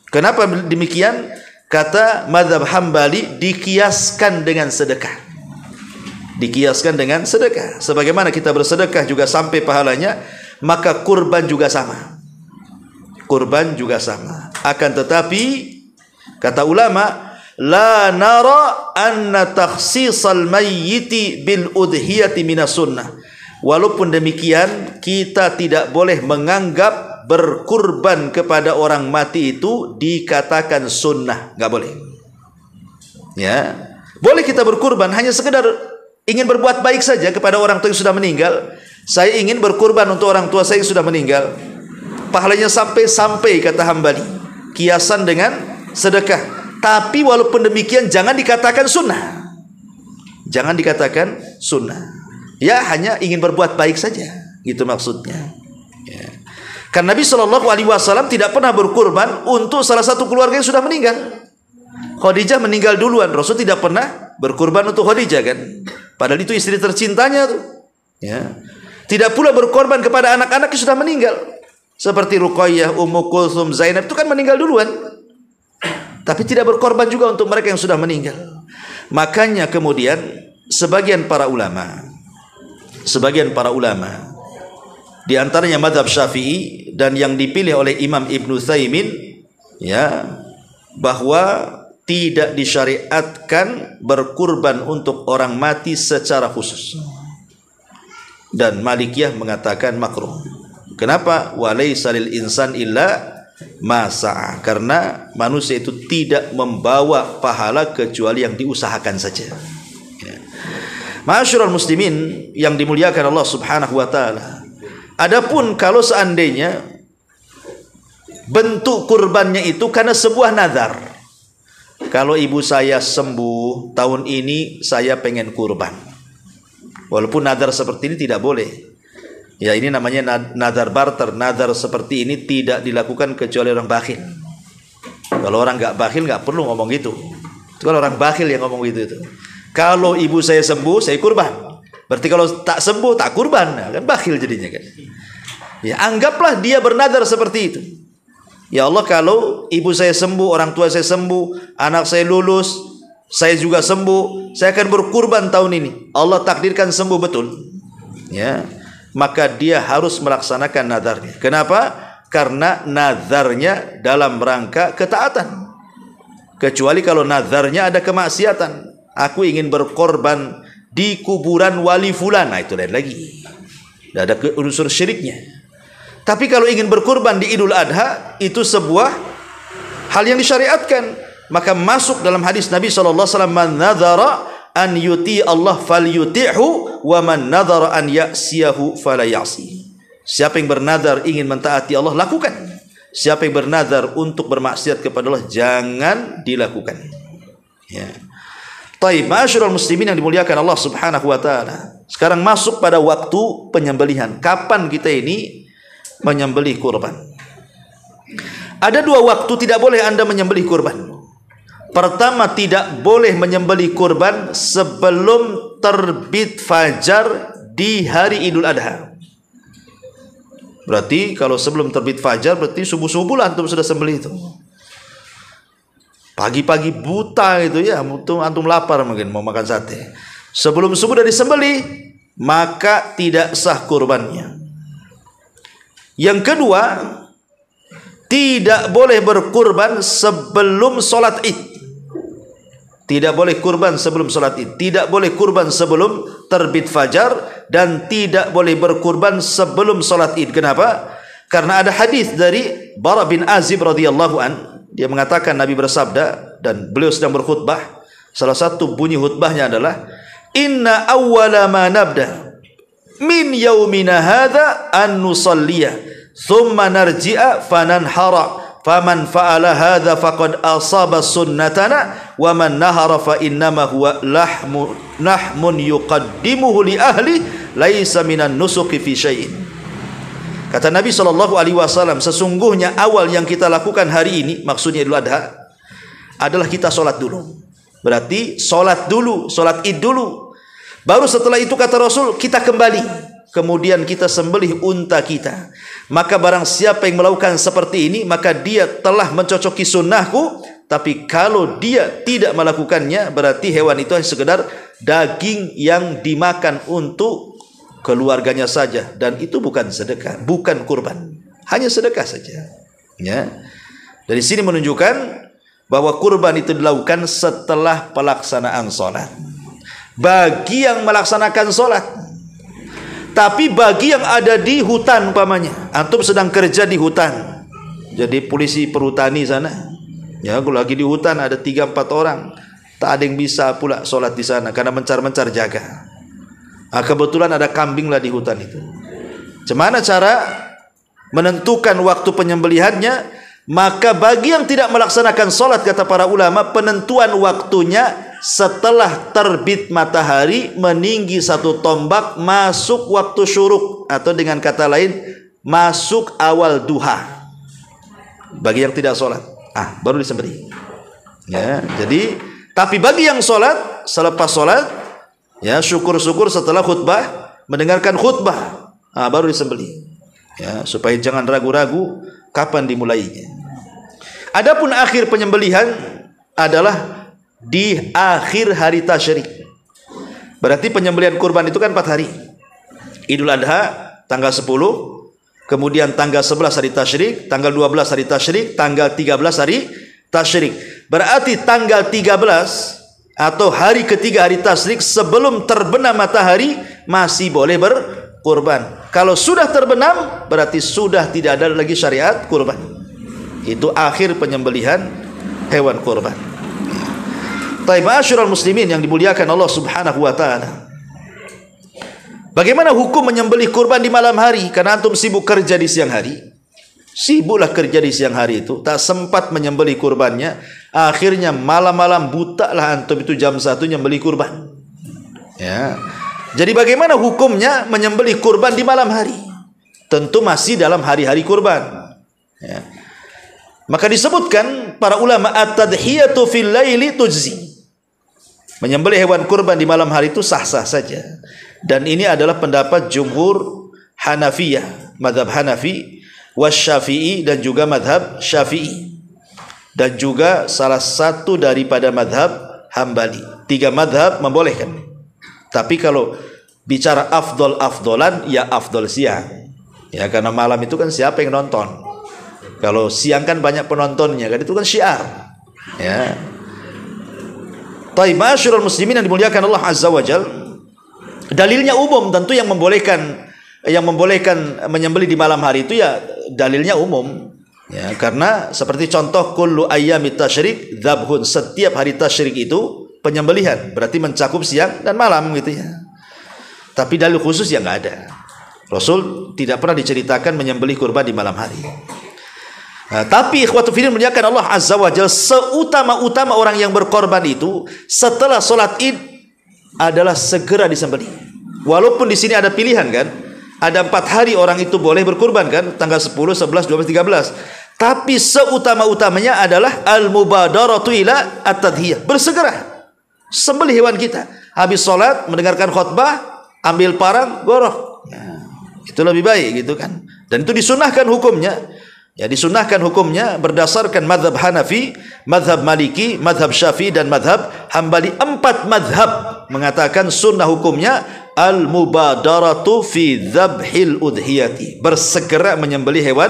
Kenapa demikian? Kata mazhab Hambali, dikiaskan dengan sedekah. Dikiaskan dengan sedekah. Sebagaimana kita bersedekah juga sampai pahalanya, maka kurban juga sama. Kurban juga sama. Akan tetapi kata ulama, la nara anna takhsisal mayyiti bil udhiyati minas sunnah. Walaupun demikian, kita tidak boleh menganggap berkurban kepada orang mati itu dikatakan sunnah, nggak boleh. Ya, boleh kita berkurban hanya sekedar ingin berbuat baik saja kepada orang tua yang sudah meninggal. Saya ingin berkurban untuk orang tua saya yang sudah meninggal. Pahalanya sampai kata Hambali, kiasan dengan sedekah. Tapi walaupun demikian jangan dikatakan sunnah. Jangan dikatakan sunnah. Ya hanya ingin berbuat baik saja, gitu maksudnya. Ya. Karena Nabi SAW tidak pernah berkurban untuk salah satu keluarga yang sudah meninggal. Khadijah meninggal duluan, Rasul tidak pernah berkurban untuk Khadijah kan. Padahal itu istri tercintanya tuh. Ya. Tidak pula berkorban kepada anak-anak yang sudah meninggal. Seperti Ruqayyah, Ummu Kulthum, Zainab itu kan meninggal duluan. Tapi tidak berkorban juga untuk mereka yang sudah meninggal. Makanya kemudian sebagian para ulama di antaranya mazhab Syafi'i dan yang dipilih oleh Imam Ibnu Utsaimin, ya, bahwa tidak disyariatkan berkurban untuk orang mati secara khusus. Dan Malikiyah mengatakan makruh. Kenapa? Walaisa lil insan illa ma sa'a. Karena manusia itu tidak membawa pahala kecuali yang diusahakan saja. Ya. Ma'asyiral muslimin yang dimuliakan Allah Subhanahu wa taala. Adapun kalau seandainya bentuk kurbannya itu karena sebuah nazar. Kalau ibu saya sembuh tahun ini, saya pengen kurban. Walaupun nazar seperti ini tidak boleh. Ya ini namanya nazar barter. Nazar seperti ini tidak dilakukan kecuali orang bakhil. Kalau orang nggak bakhil nggak perlu ngomong gitu. Itu kalau orang bakhil yang ngomong gitu itu. Kalau ibu saya sembuh, saya kurban. Berarti kalau tak sembuh tak kurban, nah, kan bakhil jadinya kan. Ya anggaplah dia bernazar seperti itu. Ya Allah, kalau ibu saya sembuh, orang tua saya sembuh, anak saya lulus, saya juga sembuh, saya akan berkurban tahun ini. Allah takdirkan sembuh betul. Ya, maka dia harus melaksanakan nazarnya. Kenapa? Karena nazarnya dalam rangka ketaatan. Kecuali kalau nazarnya ada kemaksiatan. Aku ingin berkorban di kuburan wali fulan, nah itu lain lagi. Tidak ada unsur syiriknya. Tapi kalau ingin berkurban di Idul Adha, itu sebuah hal yang disyariatkan. Maka masuk dalam hadis Nabi SAW, man nadhara an yuti Allah falyuti'hu wa man nadhara an ya'siyahu falayasi. Siapa yang bernazar ingin mentaati Allah, lakukan. Siapa yang bernazar untuk bermaksiat kepada Allah, jangan dilakukan. Ya. Taib, ma'asyiral muslimin yang dimuliakan Allah Subhanahu wa taala. Sekarang masuk pada waktu penyembelihan. Kapan kita ini menyembelih kurban? Ada dua waktu tidak boleh Anda menyembelih kurban. Pertama, tidak boleh menyembelih kurban sebelum terbit fajar di hari Idul Adha. Berarti kalau sebelum terbit fajar, berarti subuh-subuh lah antum sudah sembelih itu. Pagi-pagi buta gitu ya, antum lapar mungkin mau makan sate. Sebelum subuh dari disembelih, maka tidak sah kurbannya. Yang kedua, tidak boleh berkurban sebelum sholat Id. Tidak boleh kurban sebelum sholat Id. Tidak boleh kurban sebelum terbit fajar, dan tidak boleh berkurban sebelum sholat Id. Kenapa? Karena ada hadis dari Bara bin Azib radhiyallahu an. Dia mengatakan Nabi bersabda, dan beliau sedang berkhutbah. Salah satu bunyi khutbahnya adalah, Inna awwala ma nabda min yaumina hadha an nusalliya thumma narji'a fananhara faman fa'ala hadha faqad asaba sunnatana wa man nahara fa innama huwa lahmun yuqaddimuhu li ahli laisa minan nusuki fi syai'in. Kata Nabi SAW, sesungguhnya awal yang kita lakukan hari ini, maksudnya Idul Adha, adalah kita sholat dulu. Berarti sholat dulu, sholat Id dulu. Baru setelah itu kata Rasul, kita kembali. Kemudian kita sembelih unta kita. Maka barang siapa yang melakukan seperti ini, maka dia telah mencocoki sunnahku. Tapi kalau dia tidak melakukannya, berarti hewan itu hanya sekedar daging yang dimakan untuk keluarganya saja, dan itu bukan sedekah, bukan kurban, hanya sedekah saja. Ya, dari sini menunjukkan bahwa kurban itu dilakukan setelah pelaksanaan sholat. Bagi yang melaksanakan sholat, tapi bagi yang ada di hutan, umpamanya antum sedang kerja di hutan, jadi polisi perhutani sana, ya, kalau lagi di hutan ada 3-4 orang, tak ada yang bisa pula sholat di sana karena mencar-mencar jaga. Kebetulan ada kambing lah di hutan itu. Gimana cara menentukan waktu penyembelihannya? Maka bagi yang tidak melaksanakan sholat, kata para ulama, penentuan waktunya setelah terbit matahari meninggi 1 tombak, masuk waktu syuruk, atau dengan kata lain masuk awal duha. Bagi yang tidak sholat, baru disembelih. Ya, jadi tapi bagi yang sholat, selepas sholat, ya, syukur-syukur setelah khutbah, mendengarkan khutbah, baru disembelih. Ya, supaya jangan ragu-ragu kapan dimulainya. Adapun akhir penyembelihan adalah di akhir hari tasyrik. Berarti penyembelihan kurban itu kan 4 hari. Idul Adha tanggal 10, kemudian tanggal 11 hari tasyrik, tanggal 12 hari tasyrik, tanggal 13 hari tasyrik. Berarti tanggal 13 atau hari ketiga hari tasyrik sebelum terbenam matahari masih boleh berkurban. Kalau sudah terbenam, berarti sudah tidak ada lagi syariat kurban. Itu akhir penyembelihan hewan kurban. Taib, ma'asyiral muslimin yang dimuliakan Allah Subhanahu wa taala. Bagaimana hukum menyembelih kurban di malam hari? Karena antum sibuk kerja di siang hari. Sibuklah kerja di siang hari itu, tak sempat menyembelih kurbannya. Akhirnya malam-malam buta lah antum itu jam 1 nyembelih kurban. Ya. Jadi bagaimana hukumnya menyembelih kurban di malam hari? Tentu masih dalam hari-hari kurban. Ya. Maka disebutkan para ulama, at-tadhiyatu fil laili tujzi. Menyembelih hewan kurban di malam hari itu sah-sah saja. Dan ini adalah pendapat jumhur Hanafiyah, madhab Hanafi, wasyafi'i, dan juga madhab Syafi'i, dan juga salah satu daripada madhab Hambali. 3 madhab membolehkan. Tapi kalau bicara afdol-afdolan, ya afdol siang. Ya, karena malam itu kan siapa yang nonton? Kalau siang kan banyak penontonnya, kan itu kan syiar. Ya. Taib, ma'asyiral muslimin yang dimuliakan Allah Azza wa Jal. Dalilnya umum, tentu yang membolehkan menyembelih di malam hari itu ya dalilnya umum. Ya, karena seperti contoh kullu ayyamit tasyrik dzabhun, setiap hari tasyrik itu penyembelihan, berarti mencakup siang dan malam gitu ya. Tapi dalil khusus ya nggak ada. Rasul tidak pernah diceritakan menyembelih kurban di malam hari. Nah, tapi ikhwatu fillah muliakan Allah Azza wa Jalla, seutama-utama orang yang berkorban itu setelah sholat id adalah segera disembelih. Walaupun di sini ada pilihan kan, ada 4 hari orang itu boleh berkorban kan, tanggal 10, 11, 12, 13. Tapi seutama-utamanya adalah al-mubadaratu ila at-tadhiyah, bersegera sembelih hewan kita. Habis sholat mendengarkan khutbah, ambil parang, goroh. Ya, itu lebih baik gitu kan. Dan itu disunahkan hukumnya. Ya, disunahkan hukumnya berdasarkan madhab Hanafi, madhab Maliki, madhab Syafi'i dan madhab Hambali. 4 madhab mengatakan sunnah hukumnya al-mubadaratu fi dzabhil udhiyati, bersegera menyembelih hewan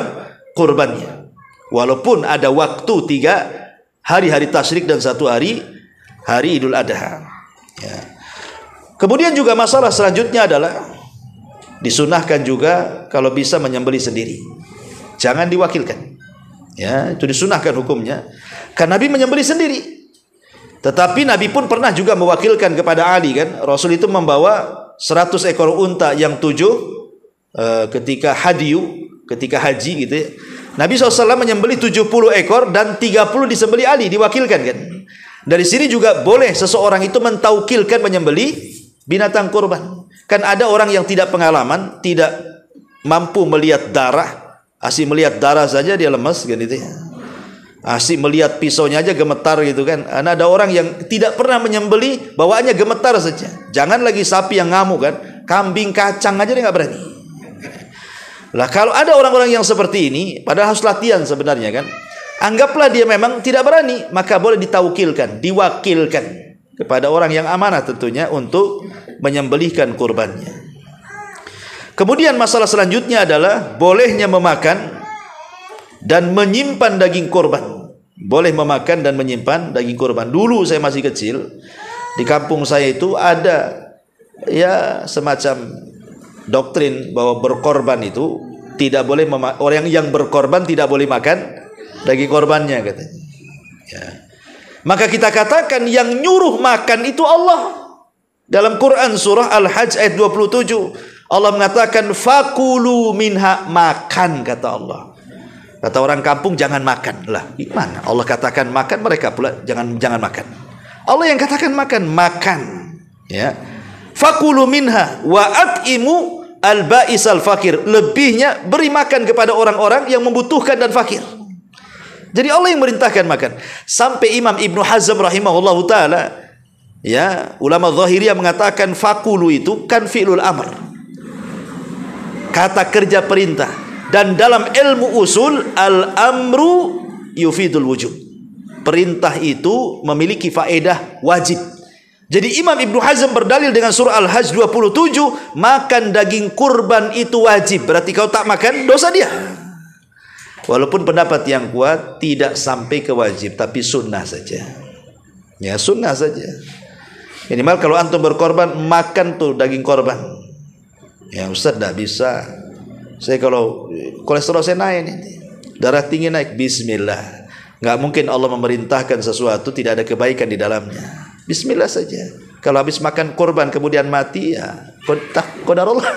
kurbannya. Walaupun ada waktu 3 hari tasyrik dan 1 hari Idul Adha. Ya. Kemudian juga masalah selanjutnya adalah disunahkan juga kalau bisa menyembelih sendiri. Jangan diwakilkan. Ya, itu disunahkan hukumnya. Karena Nabi menyembelih sendiri. Tetapi Nabi pun pernah juga mewakilkan kepada Ali kan. Rasul itu membawa 100 ekor unta yang 7 ketika haji gitu ya. Nabi SAW menyembelih 70 ekor dan 30 disembelih Ali, diwakilkan kan. Dari sini juga boleh seseorang itu mentaukilkan menyembelih binatang kurban. Kan ada orang yang tidak pengalaman, tidak mampu melihat darah. Asik melihat darah saja dia lemas kan itu ya. Asik melihat pisaunya aja gemetar gitu kan. Ada orang yang tidak pernah menyembelih, bawaannya gemetar saja. Jangan lagi sapi yang ngamuk kan, kambing kacang aja dia nggak berani. Lah kalau ada orang-orang yang seperti ini, padahal harus latihan sebenarnya kan. Anggaplah dia memang tidak berani, maka boleh ditaukilkan, diwakilkan kepada orang yang amanah tentunya untuk menyembelihkan kurbannya. Kemudian masalah selanjutnya adalah bolehnya memakan dan menyimpan daging kurban. Boleh memakan dan menyimpan daging kurban. Dulu saya masih kecil, di kampung saya itu ada ya semacam doktrin bahwa berkorban itu tidak boleh, orang yang berkorban tidak boleh makan daging korbannya katanya. Ya. Maka kita katakan yang nyuruh makan itu Allah. Dalam Quran surah Al-Hajj ayat 27 Allah mengatakan fakulu minha, makan kata Allah. Kata orang kampung jangan makan. Lah, gimana? Allah katakan makan, mereka pula jangan makan. Allah yang katakan makan. Ya. Fakulu minha wa at'imu al-ba'is al-fakir. Lebihnya beri makan kepada orang-orang yang membutuhkan dan fakir. Jadi Allah yang merintahkan makan. Sampai Imam Ibnu Hazm rahimahullahu taala, ya, ulama Zahiriyah mengatakan fakulu itu kan fi'lul amr. Kata kerja perintah. Dan dalam ilmu usul al-amru yufidul wujub. Perintah itu memiliki faedah wajib. Jadi Imam Ibnu Hazm berdalil dengan surah Al-Hajj 27, makan daging kurban itu wajib. Berarti kalau tak makan dosa dia. Walaupun pendapat yang kuat tidak sampai ke wajib, tapi sunnah saja. Ya, sunnah saja. Minimal kalau antum berkorban, makan tuh daging korban. Ya Ustaz tidak bisa. Saya kalau kolesterol saya naik nih, darah tinggi naik, bismillah. Nggak mungkin Allah memerintahkan sesuatu tidak ada kebaikan di dalamnya. Bismillah saja. Kalau habis makan korban kemudian mati, ya qadarullah.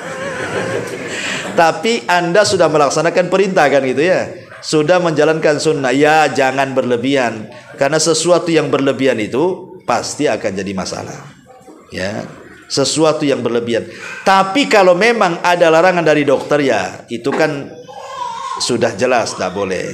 Tapi Anda sudah melaksanakan perintah kan gitu ya. Sudah menjalankan sunnah. Ya jangan berlebihan. Karena sesuatu yang berlebihan itu pasti akan jadi masalah. Ya, sesuatu yang berlebihan. Tapi kalau memang ada larangan dari dokter, ya itu kan sudah jelas tidak boleh.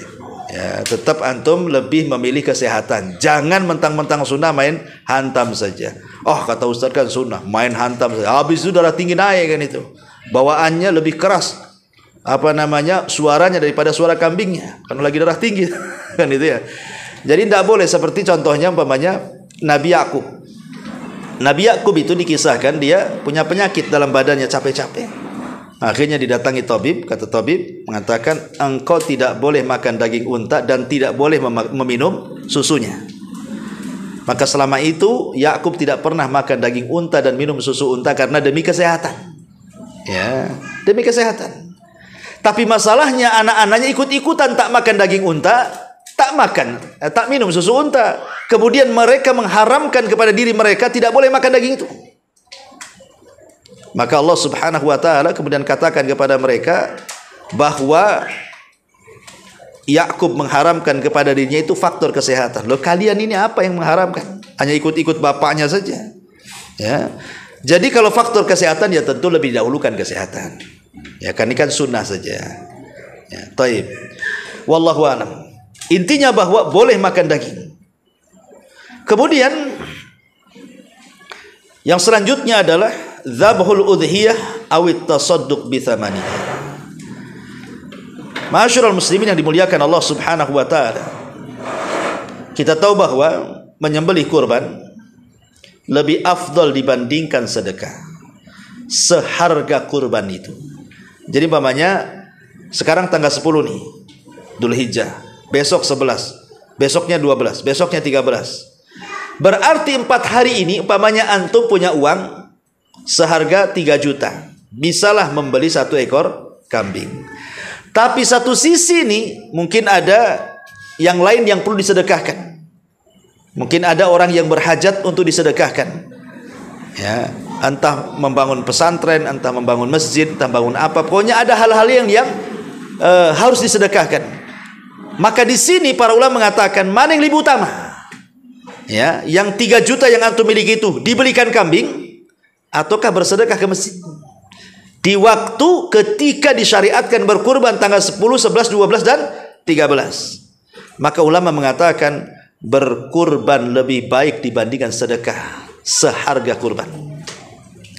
Ya, tetap antum lebih memilih kesehatan. Jangan mentang-mentang sunnah main hantam saja. Oh kata Ustaz kan sunnah, main hantam saja. Habis itu darah tinggi naik kan itu. Bawaannya lebih keras. Apa namanya? Suaranya daripada suara kambingnya. Karena lagi darah tinggi kan itu ya. Jadi tidak boleh seperti contohnya umpamanya Nabi Yakub. Nabi Yakub itu dikisahkan dia punya penyakit dalam badannya, capek-capek. Akhirnya didatangi tabib, kata tabib mengatakan engkau tidak boleh makan daging unta dan tidak boleh meminum susunya. Maka selama itu Yakub tidak pernah makan daging unta dan minum susu unta karena demi kesehatan. Ya, demi kesehatan. Tapi masalahnya anak-anaknya ikut-ikutan tak makan daging unta, tak minum susu unta. Kemudian mereka mengharamkan kepada diri mereka tidak boleh makan daging itu. Maka Allah Subhanahu wa taala kemudian katakan kepada mereka bahwa Yakub mengharamkan kepada dirinya itu faktor kesehatan. Loh, kalian ini apa yang mengharamkan? Hanya ikut-ikut bapaknya saja. Ya. Jadi kalau faktor kesehatan ya tentu lebih dahulukan kesehatan. Ya kan, ini kan sunnah saja. Ya, taib. Wallahu a'lam. Intinya bahwa boleh makan daging. Kemudian yang selanjutnya adalah dzabhul udhiyah awit tasadduq bi thamaniha. Ma'asyiral muslimin yang dimuliakan Allah Subhanahu wa taala. Kita tahu bahwa menyembelih kurban lebih afdal dibandingkan sedekah. Seharga kurban itu. Jadi umpamanya sekarang tanggal 10 nih, Dzulhijjah, besok 11, besoknya 12, besoknya 13. Berarti 4 hari ini umpamanya antum punya uang seharga 3 juta. Bisalah membeli 1 ekor kambing. Tapi satu sisi nih mungkin ada yang lain yang perlu disedekahkan. Mungkin ada orang yang berhajat untuk disedekahkan. Ya, entah membangun pesantren, entah membangun masjid, entah membangun apa. Pokoknya ada hal-hal yang harus disedekahkan. Maka di sini para ulama mengatakan mana yang lebih utama? Ya, yang 3 juta yang antum miliki itu dibelikan kambing ataukah bersedekah ke masjid? Di waktu ketika disyariatkan berkurban tanggal 10, 11, 12 dan 13. Maka ulama mengatakan berkurban lebih baik dibandingkan sedekah seharga kurban.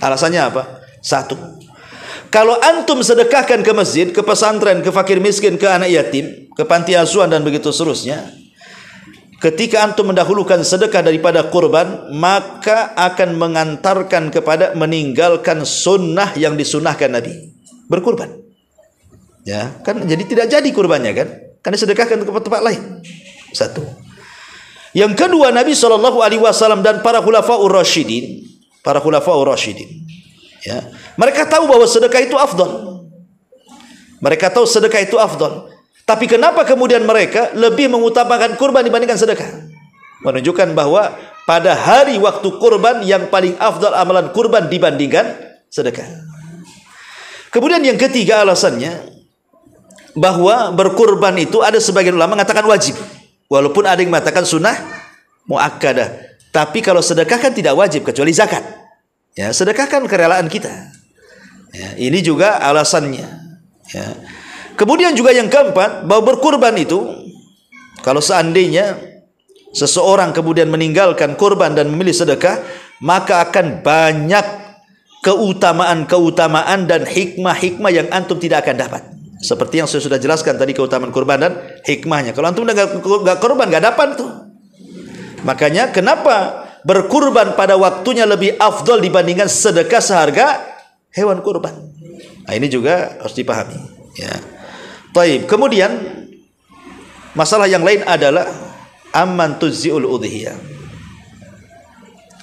Alasannya apa? 1. Kalau antum sedekahkan ke masjid, ke pesantren, ke fakir miskin, ke anak yatim, ke panti asuhan dan begitu seterusnya, ketika antum mendahulukan sedekah daripada kurban, maka akan mengantarkan kepada meninggalkan sunnah yang disunnahkan Nabi, berkurban. Ya, kan jadi tidak jadi kurbannya kan? Karena sedekahkan ke tempat lain. 1. Yang kedua, Nabi SAW dan para khulafaur rasyidin, ya, mereka tahu bahwa sedekah itu afdal. Mereka tahu sedekah itu afdal. Tapi kenapa kemudian mereka lebih mengutamakan kurban dibandingkan sedekah? Menunjukkan bahwa pada hari waktu kurban yang paling afdal amalan kurban dibandingkan sedekah. Kemudian yang ketiga alasannya, bahwa berkurban itu ada sebagian ulama mengatakan wajib. Walaupun ada yang mengatakan sunnah muakkadah. Tapi kalau sedekah kan tidak wajib kecuali zakat. Ya, sedekah kan kerelaan kita. Ya, ini juga alasannya. Ya. Kemudian juga yang keempat, bahwa berkurban itu kalau seandainya seseorang kemudian meninggalkan kurban dan memilih sedekah, maka akan banyak keutamaan-keutamaan dan hikmah-hikmah yang antum tidak akan dapat. Seperti yang saya sudah jelaskan tadi, keutamaan kurban dan hikmahnya. Kalau antum enggak kurban, enggak dapat tuh. Makanya kenapa berkurban pada waktunya lebih afdal dibandingkan sedekah seharga hewan kurban. Nah, ini juga harus dipahami. Ya. Taib. Kemudian masalah yang lain adalah amman tujzi'ul udhiyah.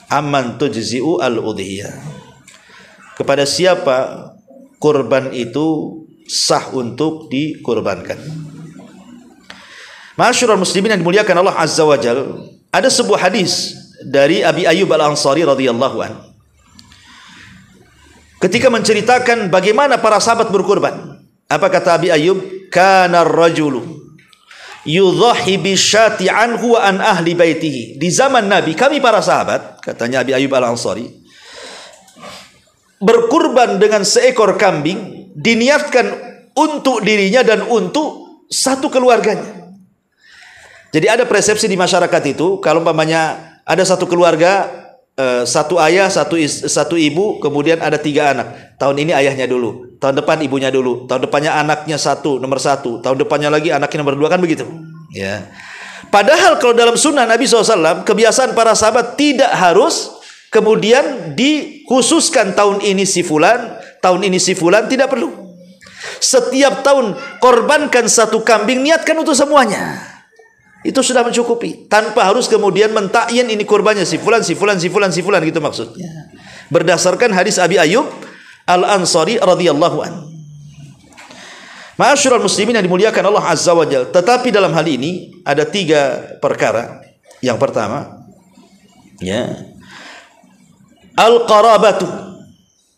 Amman tujzi'u al-udhiyah. Kepada siapa kurban itu sah untuk dikurbankan. Ma'asyiral muslimin yang dimuliakan Allah Azza wa Jalla, ada sebuah hadis dari Abi Ayyub Al-Ansari radhiyallahu anhu. Ketika menceritakan bagaimana para sahabat berkurban, apa kata Abi Ayyub? Kana ar-rajulu yudhahi bisyati anhu wa an ahli baitihi. Di zaman Nabi, kami para sahabat, katanya Abi Ayyub Al-Ansari, berkurban dengan seekor kambing, diniatkan untuk dirinya dan untuk satu keluarganya. Jadi ada persepsi di masyarakat itu, kalau umpamanya ada satu keluarga, satu ayah, satu ibu, kemudian ada 3 anak. Tahun ini ayahnya dulu, tahun depan ibunya dulu, tahun depannya anaknya nomor 1, tahun depannya lagi anaknya nomor 2, kan begitu. Ya. Padahal kalau dalam sunnah Nabi SAW, kebiasaan para sahabat tidak harus kemudian dikhususkan tahun ini si fulan, tahun ini si fulan, tidak perlu. Setiap tahun korbankan satu kambing, niatkan untuk semuanya. Itu sudah mencukupi, tanpa harus kemudian mentakyin ini kurbannya si fulan, si fulan, si fulan, si fulan, gitu maksudnya. Berdasarkan hadis Abi Ayyub Al-Ansari radhiyallahu anhu. Ma'asyiral muslimin yang dimuliakan Allah Azza wa Jalla. Tetapi dalam hal ini ada 3 perkara. Yang pertama, ya, al-qarabatu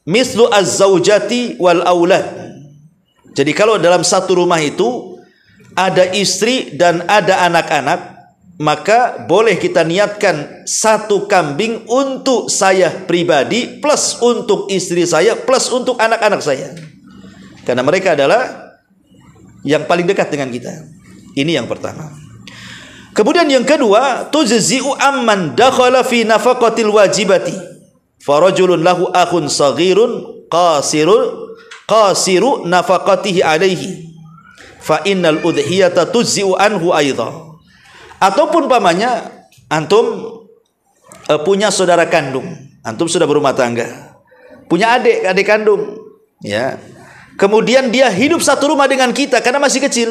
mislu az-zaujati wal aulad. Jadi kalau dalam satu rumah itu ada istri dan ada anak-anak, maka boleh kita niatkan satu kambing untuk saya pribadi, plus untuk istri saya, plus untuk anak-anak saya, karena mereka adalah yang paling dekat dengan kita. Ini yang pertama. Kemudian yang kedua, tujzi'u amman dakhala fi nafaqatil wajibati farajulun lahu akhun saghirun qasiru nafaqatihi alaihi fa innal udhiyata tujzi'u anhu aidha. Ataupun pamannya, antum punya saudara kandung, antum sudah berumah tangga, punya adik kandung, ya. Kemudian dia hidup satu rumah dengan kita karena masih kecil,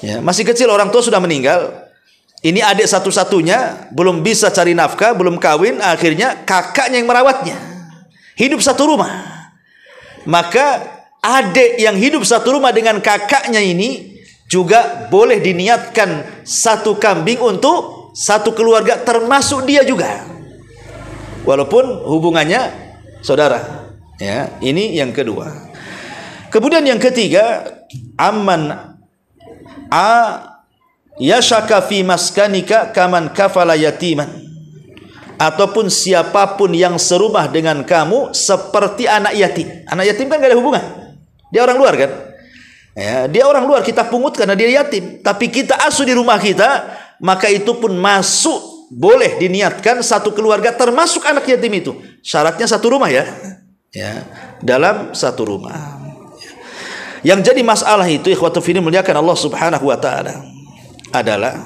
ya, masih kecil, orang tua sudah meninggal. Ini adik satu-satunya, belum bisa cari nafkah, belum kawin, akhirnya kakaknya yang merawatnya. Hidup satu rumah. Maka adik yang hidup satu rumah dengan kakaknya ini juga boleh diniatkan satu kambing untuk satu keluarga, termasuk dia juga, walaupun hubungannya saudara, ya. Ini yang kedua. Kemudian yang ketiga, amman yashaka fi maskanika kaman kafala yatiman, ataupun siapapun yang serumah dengan kamu seperti anak yatim. Anak yatim kan gak ada hubungan, dia orang luar kan, ya, dia orang luar, kita pungut karena dia yatim, tapi kita asuh di rumah kita, maka itu pun masuk, boleh diniatkan satu keluarga termasuk anak yatim itu. Syaratnya satu rumah, ya, ya, dalam satu rumah. Yang jadi masalah itu, ikhwatu fillah muliakan Allah Subhanahu wa taala, adalah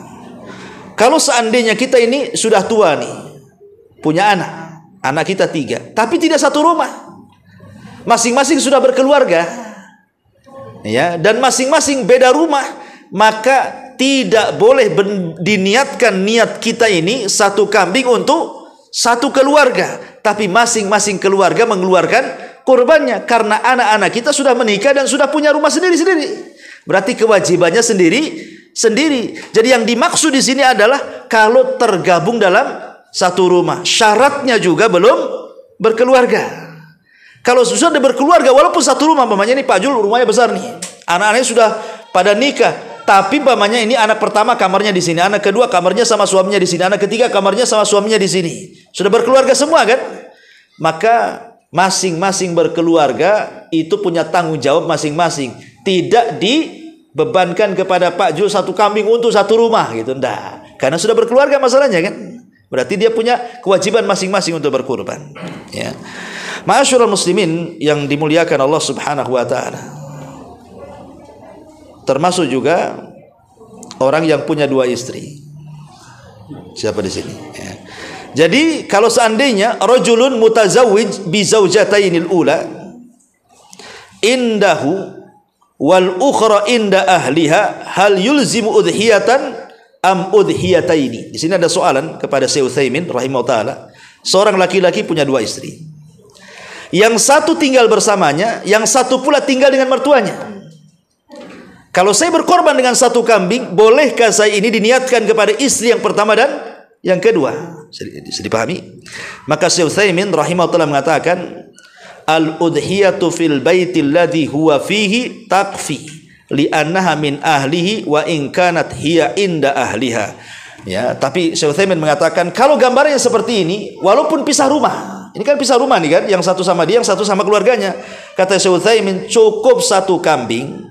kalau seandainya kita ini sudah tua nih, punya anak kita 3, tapi tidak satu rumah, masing-masing sudah berkeluarga, ya, dan masing-masing beda rumah, maka tidak boleh diniatkan niat kita ini satu kambing untuk satu keluarga, tapi masing-masing keluarga mengeluarkan kurbannya, karena anak-anak kita sudah menikah dan sudah punya rumah sendiri-sendiri. Berarti kewajibannya sendiri-sendiri. Jadi yang dimaksud di sini adalah kalau tergabung dalam satu rumah, syaratnya juga belum berkeluarga. Kalau sudah berkeluarga, walaupun satu rumah, mamanya ini Pak Jul rumahnya besar nih, anak-anaknya sudah pada nikah, tapi mamanya ini anak pertama kamarnya di sini, anak kedua kamarnya sama suaminya di sini, anak ketiga kamarnya sama suaminya di sini, sudah berkeluarga semua kan? Maka masing-masing berkeluarga itu punya tanggung jawab masing-masing, tidak dibebankan kepada Pak Jul satu kambing untuk satu rumah gitu, enggak, karena sudah berkeluarga masalahnya kan. Berarti dia punya kewajiban masing-masing untuk berkurban, ya. Ma'asyiral muslimin yang dimuliakan Allah Subhanahu wa taala, termasuk juga orang yang punya 2 istri. Siapa di sini, ya. Jadi kalau seandainya rajulun mutazawwij bi zaujatainil ula indahu wal ukhra inda ahliha hal yulzimu udhiyatan am udhiyataini. Di sini ada soalan kepada Syekh Utsaimin rahimahullah taala. Seorang laki-laki punya 2 istri. Yang satu tinggal bersamanya, yang satu pula tinggal dengan mertuanya. Kalau saya berkorban dengan satu kambing, bolehkah saya ini diniatkan kepada istri yang pertama dan yang kedua? Bisa dipahami? Maka Syekh Utsaimin rahimahullah mengatakan, al-udhiyatu fil baiti alladhi huwa fihi taqfi li'annaha min ahlihi wa in kanat hiya inda ahliha. Ya, tapi Syekh Utsaimin mengatakan kalau gambarnya seperti ini, walaupun pisah rumah, ini kan pisah rumah nih kan, yang satu sama dia, yang satu sama keluarganya. Kata Syekh Utsaimin, cukup satu kambing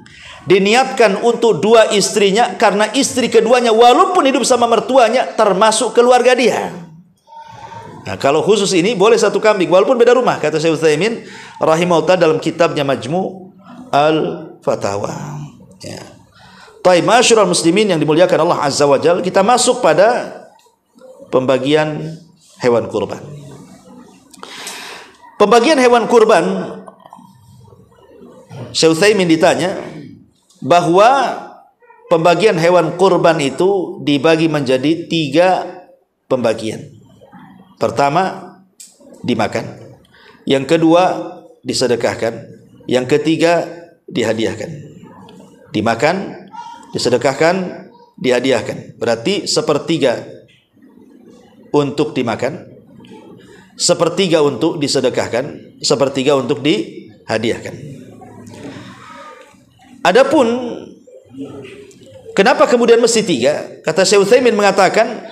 diniatkan untuk 2 istrinya, karena istri keduanya walaupun hidup sama mertuanya termasuk keluarga dia. Nah, kalau khusus ini boleh satu kambing walaupun beda rumah, kata Syekh Utsaimin rahimahullah dalam kitabnya Majmu' al-Fatawa, ya. Taib, ma'asyiral muslimin yang dimuliakan Allah Azza wa Jalla, kita masuk pada pembagian hewan kurban. Pembagian hewan kurban, Syekh Utsaimin ditanya bahwa pembagian hewan kurban itu dibagi menjadi 3 pembagian. Pertama, dimakan. Yang kedua, disedekahkan. Yang ketiga, dihadiahkan. Dimakan, disedekahkan, dihadiahkan. Berarti 1/3 untuk dimakan, 1/3 untuk disedekahkan, 1/3 untuk dihadiahkan. Adapun Kenapa kemudian mesti 3? Kata Syekh Utsaimin mengatakan,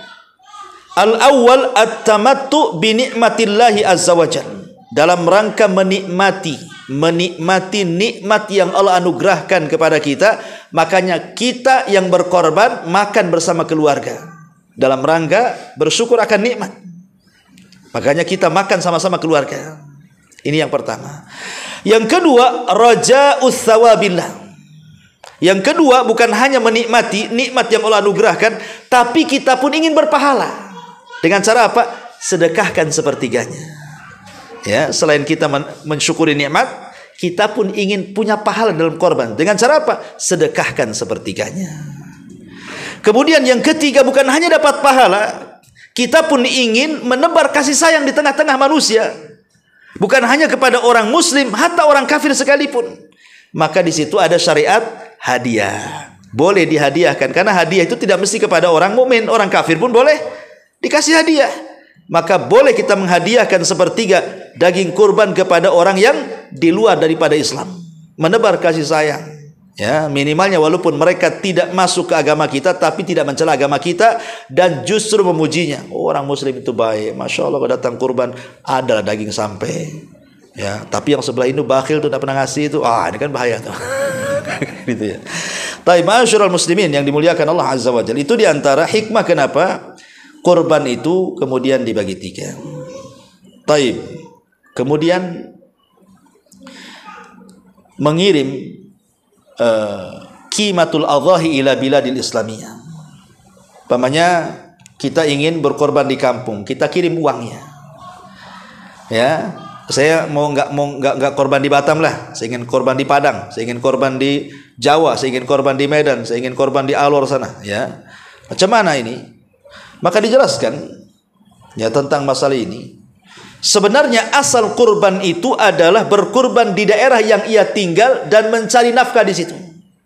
al-awwal at-tamattu bi ni'matillahi azza wajalla. Dalam rangka menikmati nikmat yang Allah anugerahkan kepada kita, makanya kita yang berkorban makan bersama keluarga dalam rangka bersyukur akan nikmat. Makanya kita makan sama-sama keluarga. Ini yang pertama. Yang kedua, raja'us tsawabillah. Yang kedua, bukan hanya menikmati nikmat yang Allah anugerahkan, tapi kita pun ingin berpahala. Dengan cara apa? Sedekahkan sepertiganya. Ya, selain kita mensyukuri nikmat, kita pun ingin punya pahala dalam korban. Dengan cara apa? Sedekahkan sepertiganya. Kemudian yang ketiga, bukan hanya dapat pahala, kita pun ingin menebar kasih sayang di tengah-tengah manusia. Bukan hanya kepada orang muslim, hatta orang kafir sekalipun. Maka di situ ada syariat hadiah. Boleh dihadiahkan, karena hadiah itu tidak mesti kepada orang mukmin, orang kafir pun boleh dikasih hadiah. Maka boleh kita menghadiahkan sepertiga daging kurban kepada orang yang di luar daripada Islam, menebar kasih sayang. Ya, minimalnya walaupun mereka tidak masuk ke agama kita, tapi tidak mencela agama kita dan justru memujinya. Oh, orang muslim itu baik, masya Allah, kalau datang kurban adalah daging sampai. Ya, tapi yang sebelah itu bakhil tuh, tidak pernah ngasih itu. Ini kan bahaya tuh. Gitu ya. Tapi ma'asyiral muslimin yang dimuliakan Allah Azza wa Jalla, itu diantara hikmah kenapa kurban itu kemudian dibagi 3. Taib. Kemudian mengirim qimatul adhahi ila biladil islamiyah. Pamannya kita ingin berkorban di kampung, kita kirim uangnya. Ya, saya mau nggak korban di Batam lah, saya ingin korban di Padang, saya ingin korban di Jawa, saya ingin korban di Medan, saya ingin korban di Alor sana. Ya, macam mana ini? Maka dijelaskan ya tentang masalah ini. Sebenarnya asal kurban itu adalah berkurban di daerah yang ia tinggal dan mencari nafkah di situ.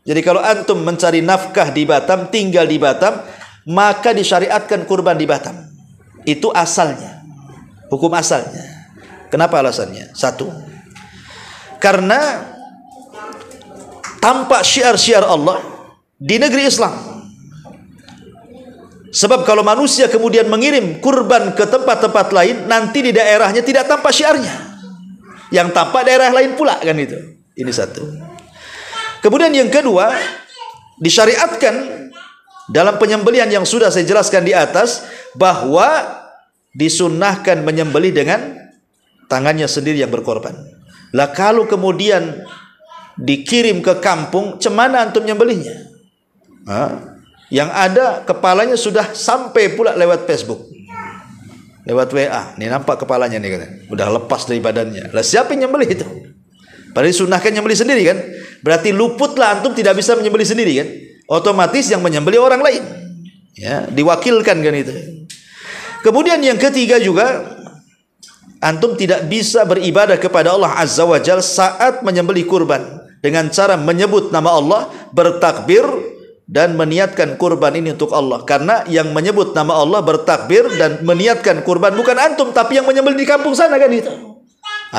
Jadi kalau antum mencari nafkah di Batam, tinggal di Batam, maka disyariatkan kurban di Batam. Itu asalnya, hukum asalnya. Kenapa alasannya? 1, karena tampak syiar-syiar Allah di negeri Islam. Sebab kalau manusia kemudian mengirim kurban ke tempat-tempat lain, nanti di daerahnya tidak tampak syiarnya, yang tampak daerah lain pula, kan itu. Ini 1. Kemudian yang kedua, disyariatkan dalam penyembelihan yang sudah saya jelaskan di atas, bahwa disunnahkan menyembelih dengan tangannya sendiri yang berkorban. Lah kalau kemudian dikirim ke kampung, cemana antum nyembelihnya? Yang ada kepalanya sudah sampai pula lewat Facebook, lewat WA. Nih nampak kepalanya nih, kan? Udah lepas dari badannya. Lah siapa yang nyembelih itu? Padahal disunahkan nyembelih sendiri, kan? Berarti luputlah antum tidak bisa menyembelih sendiri, kan? Otomatis yang menyembelih orang lain. Ya, diwakilkan, kan itu. Kemudian yang ketiga juga, antum tidak bisa beribadah kepada Allah Azza wa Jalla saat menyembelih kurban dengan cara menyebut nama Allah, bertakbir dan meniatkan kurban ini untuk Allah. Karena yang menyebut nama Allah, bertakbir dan meniatkan kurban bukan antum, tapi yang menyembelih di kampung sana, kan itu.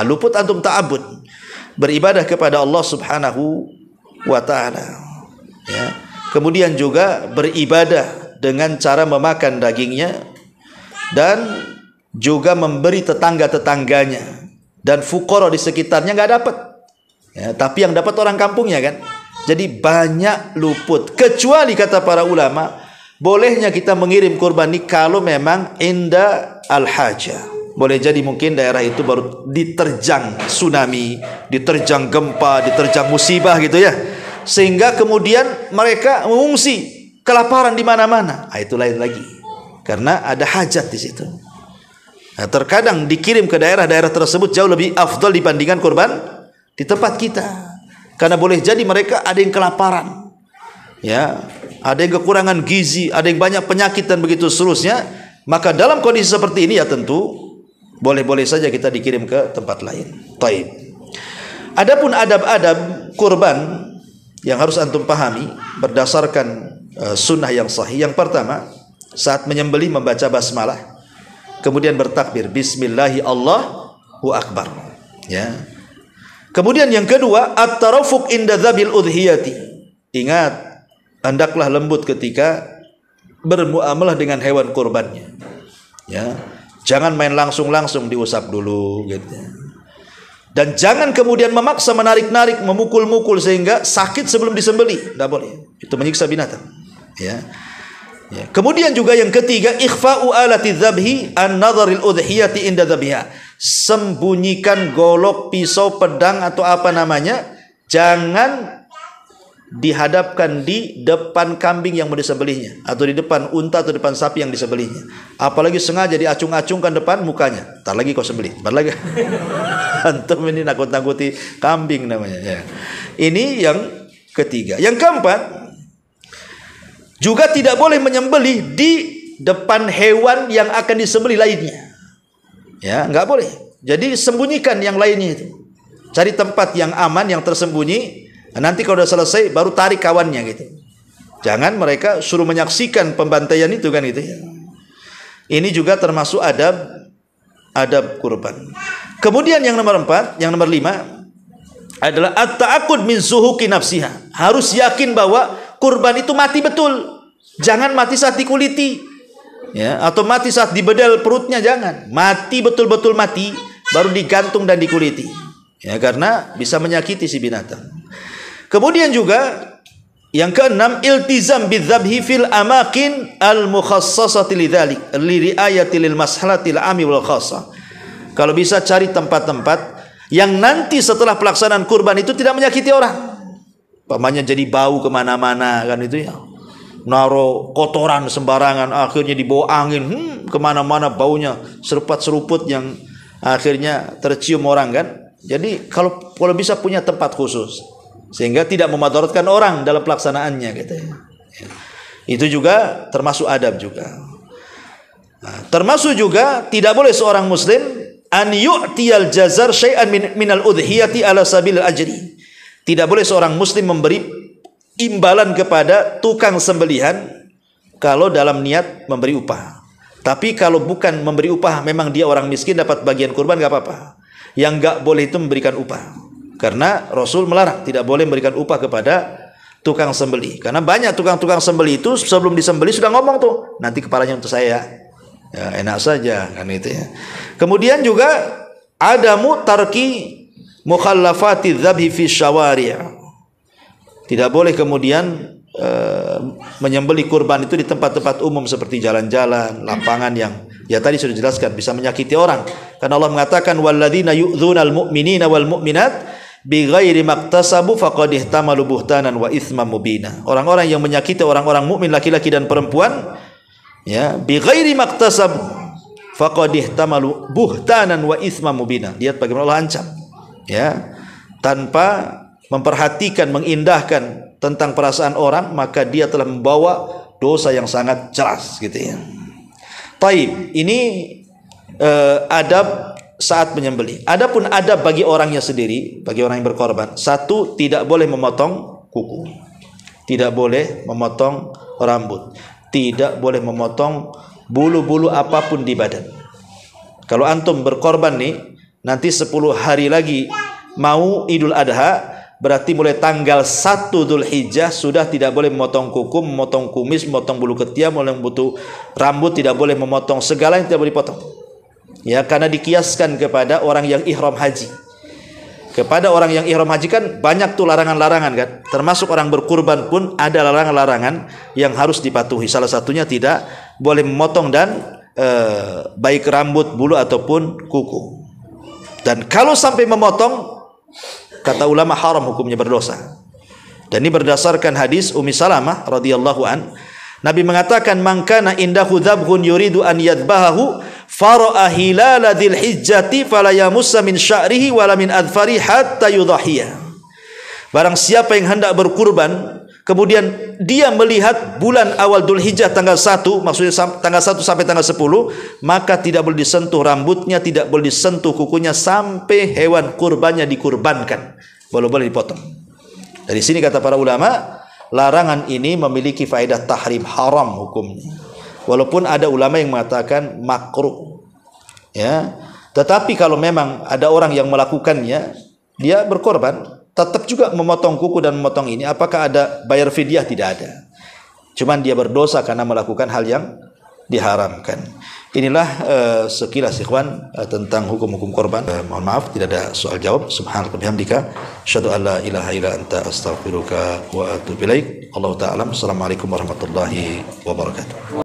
Luput antum ta'abud, beribadah kepada Allah Subhanahu wa ta'ala. Ya. Kemudian juga beribadah dengan cara memakan dagingnya dan juga memberi tetangga-tetangganya, dan fuqara di sekitarnya nggak dapat. Ya, tapi yang dapat orang kampungnya, kan. Jadi banyak luput. Kecuali kata para ulama, bolehnya kita mengirim kurban ini kalau memang inda al-hajah. Boleh jadi mungkin daerah itu baru diterjang tsunami, diterjang gempa, diterjang musibah gitu ya, sehingga kemudian mereka mengungsi, kelaparan di mana-mana. Itu lain lagi, karena ada hajat di situ. Nah, terkadang dikirim ke daerah-daerah tersebut jauh lebih afdal dibandingkan kurban di tempat kita. Karena boleh jadi mereka ada yang kelaparan, ya, ada yang kekurangan gizi, ada yang banyak penyakit dan begitu seterusnya. Maka dalam kondisi seperti ini ya tentu boleh-boleh saja kita dikirim ke tempat lain. Taib. Adapun adab-adab kurban yang harus antum pahami berdasarkan sunnah yang sahih. Yang pertama, saat menyembelih membaca basmalah, kemudian bertakbir, Bismillahi Allahu Akbar. Ya. Kemudian yang kedua, at-tarafuq inda dzabil udhiyati. Ingat, hendaklah lembut ketika bermuamalah dengan hewan kurbannya. Ya, jangan main langsung diusap dulu gitu. Dan jangan kemudian memaksa menarik-narik, memukul-mukul sehingga sakit sebelum disembelih. Tidak boleh. Itu menyiksa binatang. Ya. Ya. Kemudian juga yang ketiga, ikhfa'u alati dzabhi an-nadharil udhiyati inda dzabhiha. Sembunyikan golok, pisau, pedang atau apa namanya, jangan dihadapkan di depan kambing yang mau disembelihnya, atau di depan unta atau depan sapi yang disembelihnya. Apalagi sengaja diacung-acungkan depan mukanya. Ntar lagi kau sembelih, ntar lagi. Antum ini nakut-nakuti kambing namanya. Ya. Ini yang ketiga. Yang keempat, juga tidak boleh menyembelih di depan hewan yang akan disembelih lainnya. Ya, nggak boleh. Jadi sembunyikan yang lainnya itu. Cari tempat yang aman, yang tersembunyi. Nanti kalau sudah selesai baru tarik kawannya gitu. Jangan mereka suruh menyaksikan pembantaian itu kan gitu ya. Ini juga termasuk adab kurban. Kemudian yang nomor 4, yang nomor 5 adalah at-ta'aqqud min zuhuqi nafsiha. Harus yakin bahwa kurban itu mati betul. Jangan mati saat dikuliti. Ya, atau mati saat dibedel perutnya, jangan. Mati betul-betul mati baru digantung dan dikuliti. Ya, karena bisa menyakiti si binatang. Kemudian juga yang keenam, iltizam bidzabhi fil amakin al-mukhassasati lidzalik li riayati lil maslahatil ami wal khassa. Kalau bisa cari tempat-tempat yang nanti setelah pelaksanaan kurban itu tidak menyakiti orang. Pamannya jadi bau kemana-mana kan itu ya. Naruh kotoran sembarangan, akhirnya dibawa angin kemana-mana baunya seruput-seruput yang akhirnya tercium orang kan. Jadi kalau bisa punya tempat khusus sehingga tidak memadaratkan orang dalam pelaksanaannya gitu ya. Itu juga termasuk adab juga. Nah, termasuk juga tidak boleh seorang muslim an yu'tiyal jazar syai'an minal udhiyati ala sabil ajri. Tidak boleh seorang muslim memberi imbalan kepada tukang sembelihan kalau dalam niat memberi upah. Tapi kalau bukan memberi upah, memang dia orang miskin dapat bagian kurban, enggak apa-apa. Yang enggak boleh itu memberikan upah. Karena Rasul melarang, tidak boleh memberikan upah kepada tukang sembelih. Karena banyak tukang-tukang sembelih itu sebelum disembelih sudah ngomong tuh, nanti kepalanya untuk saya. Ya, enak saja kan itu ya. Kemudian juga adamu tarki mukhallafati dzabhi fi syawari'. Tidak boleh kemudian menyembelih kurban itu di tempat-tempat umum seperti jalan-jalan, lapangan yang ya tadi sudah dijelaskan bisa menyakiti orang. Karena Allah mengatakan walladzina yu'dzunal mu'minina wal mu'minat bighairi maktasabu faqad ihtamalu buhtanan wa itsman mubina. Orang-orang yang menyakiti orang-orang mukmin laki-laki dan perempuan ya bighairi maktasabu faqad ihtamalu buhtanan wa itsman mubina. Lihat bagaimana Allah ancam ya, tanpa memperhatikan, mengindahkan tentang perasaan orang, maka dia telah membawa dosa yang sangat jelas gitu ya. Taib, ini adab saat menyembelih. Adapun adab bagi orangnya sendiri, bagi orang yang berkorban, satu, tidak boleh memotong kuku, tidak boleh memotong rambut, tidak boleh memotong bulu-bulu apapun di badan. Kalau antum berkorban nih, nanti 10 hari lagi mau Idul Adha, berarti mulai tanggal 1 Dzulhijjah sudah tidak boleh memotong kuku, memotong kumis, memotong bulu ketiak, memotong rambut, tidak boleh memotong, segala yang tidak boleh dipotong. Ya, karena dikiaskan kepada orang yang ihram haji. Kepada orang yang ihram haji kan banyak tuh larangan-larangan kan. Termasuk orang berkurban pun ada larangan-larangan yang harus dipatuhi. Salah satunya tidak boleh memotong dan baik rambut, bulu ataupun kuku. Dan kalau sampai memotong, kata ulama haram hukumnya, berdosa. Dan ini berdasarkan hadis Ummi Salamah radhiyallahu an. Nabi mengatakan man kana indahu dzabhun yuridu an yadbahahu fara'a hilala dzilhijjati fala yamussa min sya'rihi wala min adfari hatta yudhhiya. Barang siapa yang hendak berkurban kemudian dia melihat bulan awal Dzulhijjah tanggal 1, maksudnya tanggal 1 sampai tanggal 10, maka tidak boleh disentuh rambutnya, tidak boleh disentuh kukunya sampai hewan kurbannya dikurbankan, baru boleh dipotong. Dari sini kata para ulama, larangan ini memiliki faedah tahrim, haram hukumnya. Walaupun ada ulama yang mengatakan makruh. Ya. Tetapi kalau memang ada orang yang melakukannya, dia berkorban, tetap juga memotong kuku dan memotong ini, apakah ada bayar fidyah? Tidak ada. Cuman dia berdosa karena melakukan hal yang diharamkan. Inilah sekilas ikhwan tentang hukum-hukum korban. Mohon maaf tidak ada soal jawab. Subhanallah bihamdika asyhadu an la ilaha illa anta astaghfiruka wa atubu ilaik. Allahu ta'ala. Assalamualaikum warahmatullahi wabarakatuh.